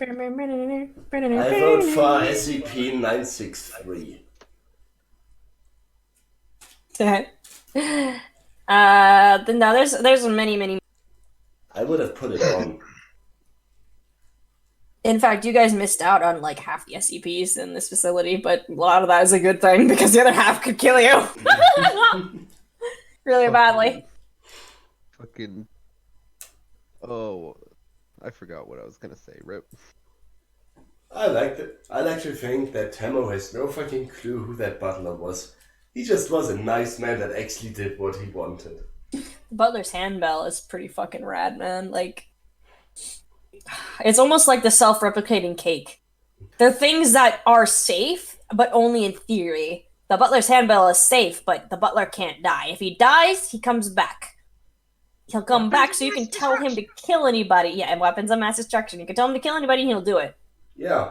I vote for SCP-963. Then now there's many. I would have put it on. In fact, you guys missed out on like half the SCPs in this facility, but a lot of that is a good thing because the other half could kill you really badly. Fucking. Oh, I forgot what I was gonna say. Rip. I like to think that Tamo has no fucking clue who that butler was. He just was a nice man that actually did what he wanted. Butler's handbell is pretty fucking rad, man. Like, it's almost like the self-replicating cake. They're things that are safe, but only in theory. The butler's handbell is safe, but the butler can't die. If he dies, he comes back. He'll come back so you can tell him to kill anybody. Yeah, and weapons of mass destruction. You can tell him to kill anybody and he'll do it. Yeah.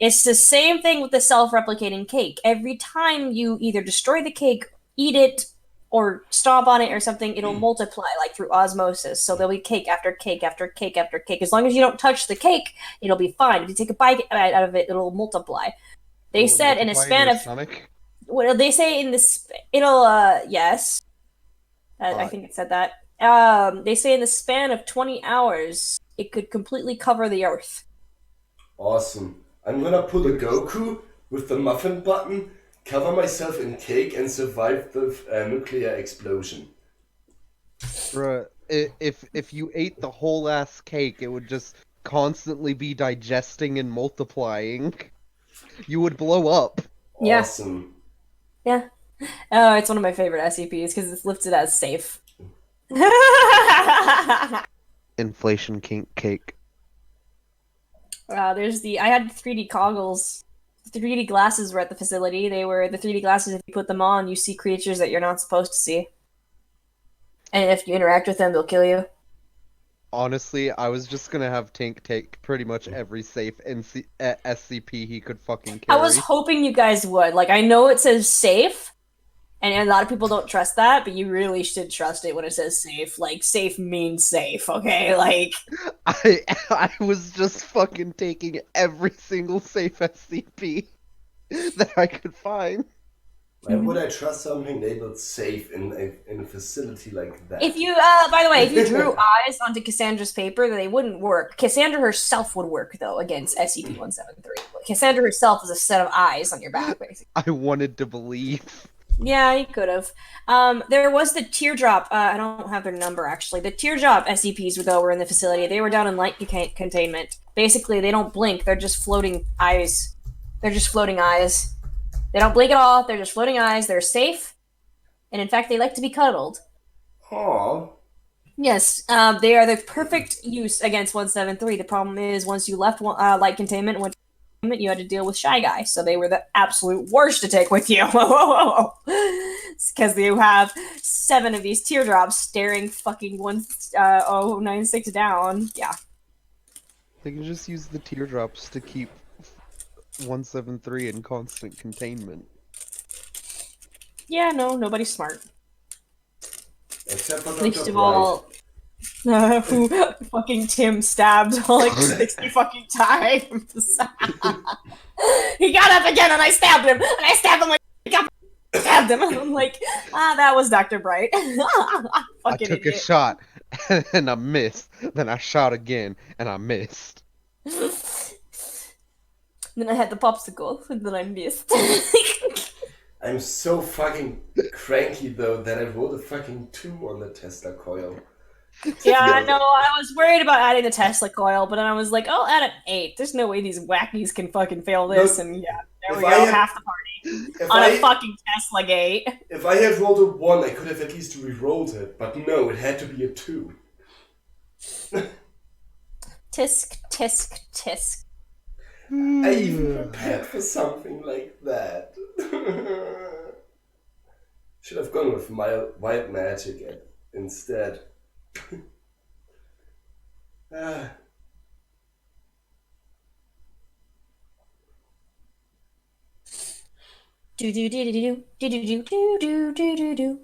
It's the same thing with the self-replicating cake. Every time you either destroy the cake, eat it, or stomp on it or something, it'll multiply, like through osmosis. So there'll be cake after cake after cake after cake. As long as you don't touch the cake, it'll be fine. If you take a bite out of it, it'll multiply. They said in a span of... Sonic? Well, they say in this... It'll, yes. I think it said that. They say in the span of 20 hours, it could completely cover the Earth. Awesome. I'm gonna pull a Goku with the muffin button, cover myself in cake, and survive the nuclear explosion. Bruh, if you ate the whole ass cake, it would just constantly be digesting and multiplying. You would blow up. Yeah. Awesome. Yeah. It's one of my favorite SCPs because it's listed as safe. Inflation cake. There's the... I had 3D goggles. 3D glasses were at the facility. They were the 3D glasses. If you put them on, you see creatures that you're not supposed to see. And if you interact with them, they'll kill you. Honestly, I was just gonna have Tink take pretty much every safe SCP he could fucking carry. I was hoping you guys would. Like, I know it says safe, and a lot of people don't trust that, but you really should trust it when it says safe. Like, safe means safe, okay? Like... I was just fucking taking every single safe SCP that I could find. Why would I trust something labeled safe in a facility like that? If you, by the way, if you drew eyes onto Cassandra's paper, they wouldn't work. Cassandra herself would work, though, against SCP-173. Cassandra herself is a set of eyes on your back, basically. I wanted to believe. Yeah, you could have. There was the teardrop. I don't have their number, actually. The teardrop SCPs, though, were in the facility. They were down in light containment. Basically, they don't blink. They're just floating eyes. They're just floating eyes. They don't blink at all. They're just floating eyes. They're safe. And in fact, they like to be cuddled. Aww. Yes, they are the perfect use against 173. The problem is, once you left light containment and went to containment, you had to deal with Shy Guy. So they were the absolute worst to take with you. Because you have 7 of these teardrops staring fucking 1096 down. Yeah. They can just use the teardrops to keep 173 in constant containment. Yeah, nobody's smart. Except for Least Dr. of all, who fucking Tim stabbed like 60 fucking times. He got up again and I stabbed him! And I stabbed him like stabbed him! And I'm like, that was Dr. Bright. I took a shot and I missed. Then I shot again and I missed. Then I had the popsicle, and then I missed. I'm so fucking cranky though that I rolled a fucking 2 on the Tesla coil. Yeah, no, I was worried about adding the Tesla coil, but then I was like, I'll add an 8. There's no way these wackies can fucking fail this, and yeah, there we go, half the party. On a fucking Tesla gate. If I had rolled a 1, I could have at least re-rolled it, but no, it had to be a 2. Tisk, tisk, tisk. I even prepared for something like that. Should have gone with my wild magic instead. Do do do do do do do do do do do.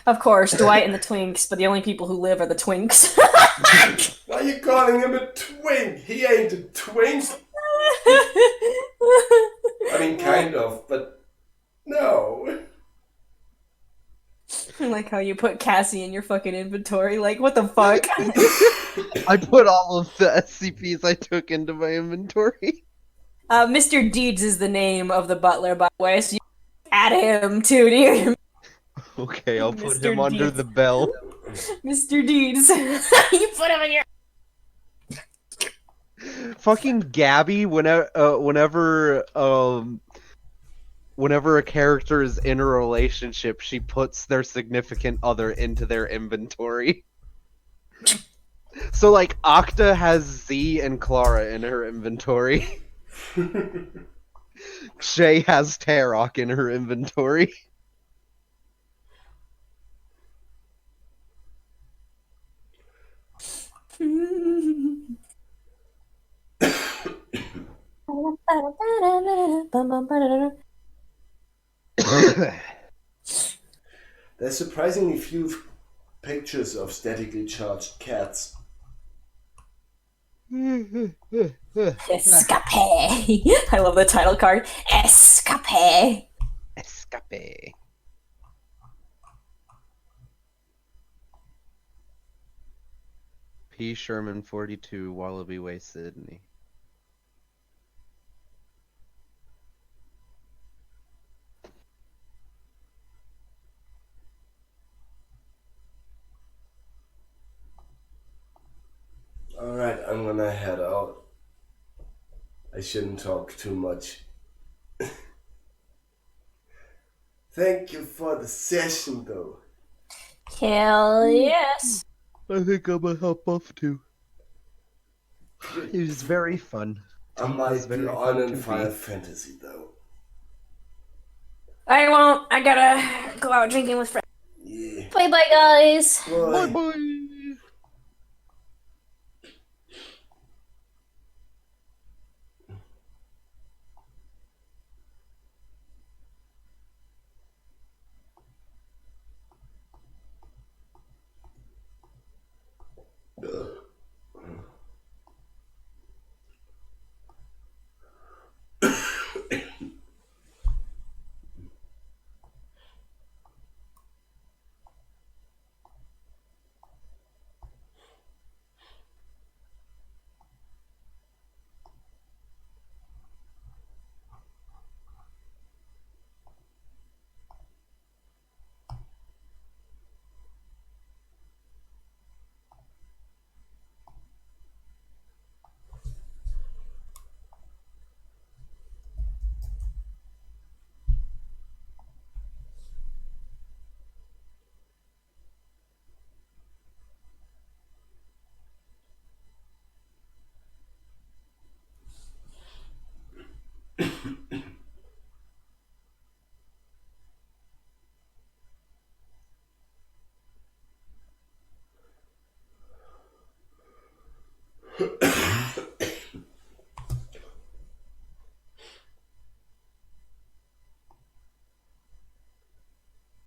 Of course, Dwight and the Twinks, but the only people who live are the Twinks. Why are you calling him a twink? He ain't a twink. I mean, kind of, but no. I like how you put Cassie in your fucking inventory. Like, what the fuck? I put all of the SCPs I took into my inventory. Mr. Deeds is the name of the butler, by the way, so you add him too, dear. Okay, I'll put Mr. him under Deeds. the bell. Mr. Deeds. You put him in your... fucking Gabby, whenever a character is in a relationship, she puts their significant other into their inventory. So like Octa has Z and Clara in her inventory. Shay has Tarok in her inventory. There's surprisingly few pictures of statically charged cats. Escape. I love the title card. Escape. Escape. P. Sherman 42, Wallaby Way, Sydney. Alright, I'm gonna head out. I shouldn't talk too much. Thank you for the session, though. Hell yes. I think I'm gonna help off too. It was very fun. I might be on in Final Fantasy, though. I won't. I gotta go out drinking with friends. Yeah. Bye bye, guys. Bye Bye. bye.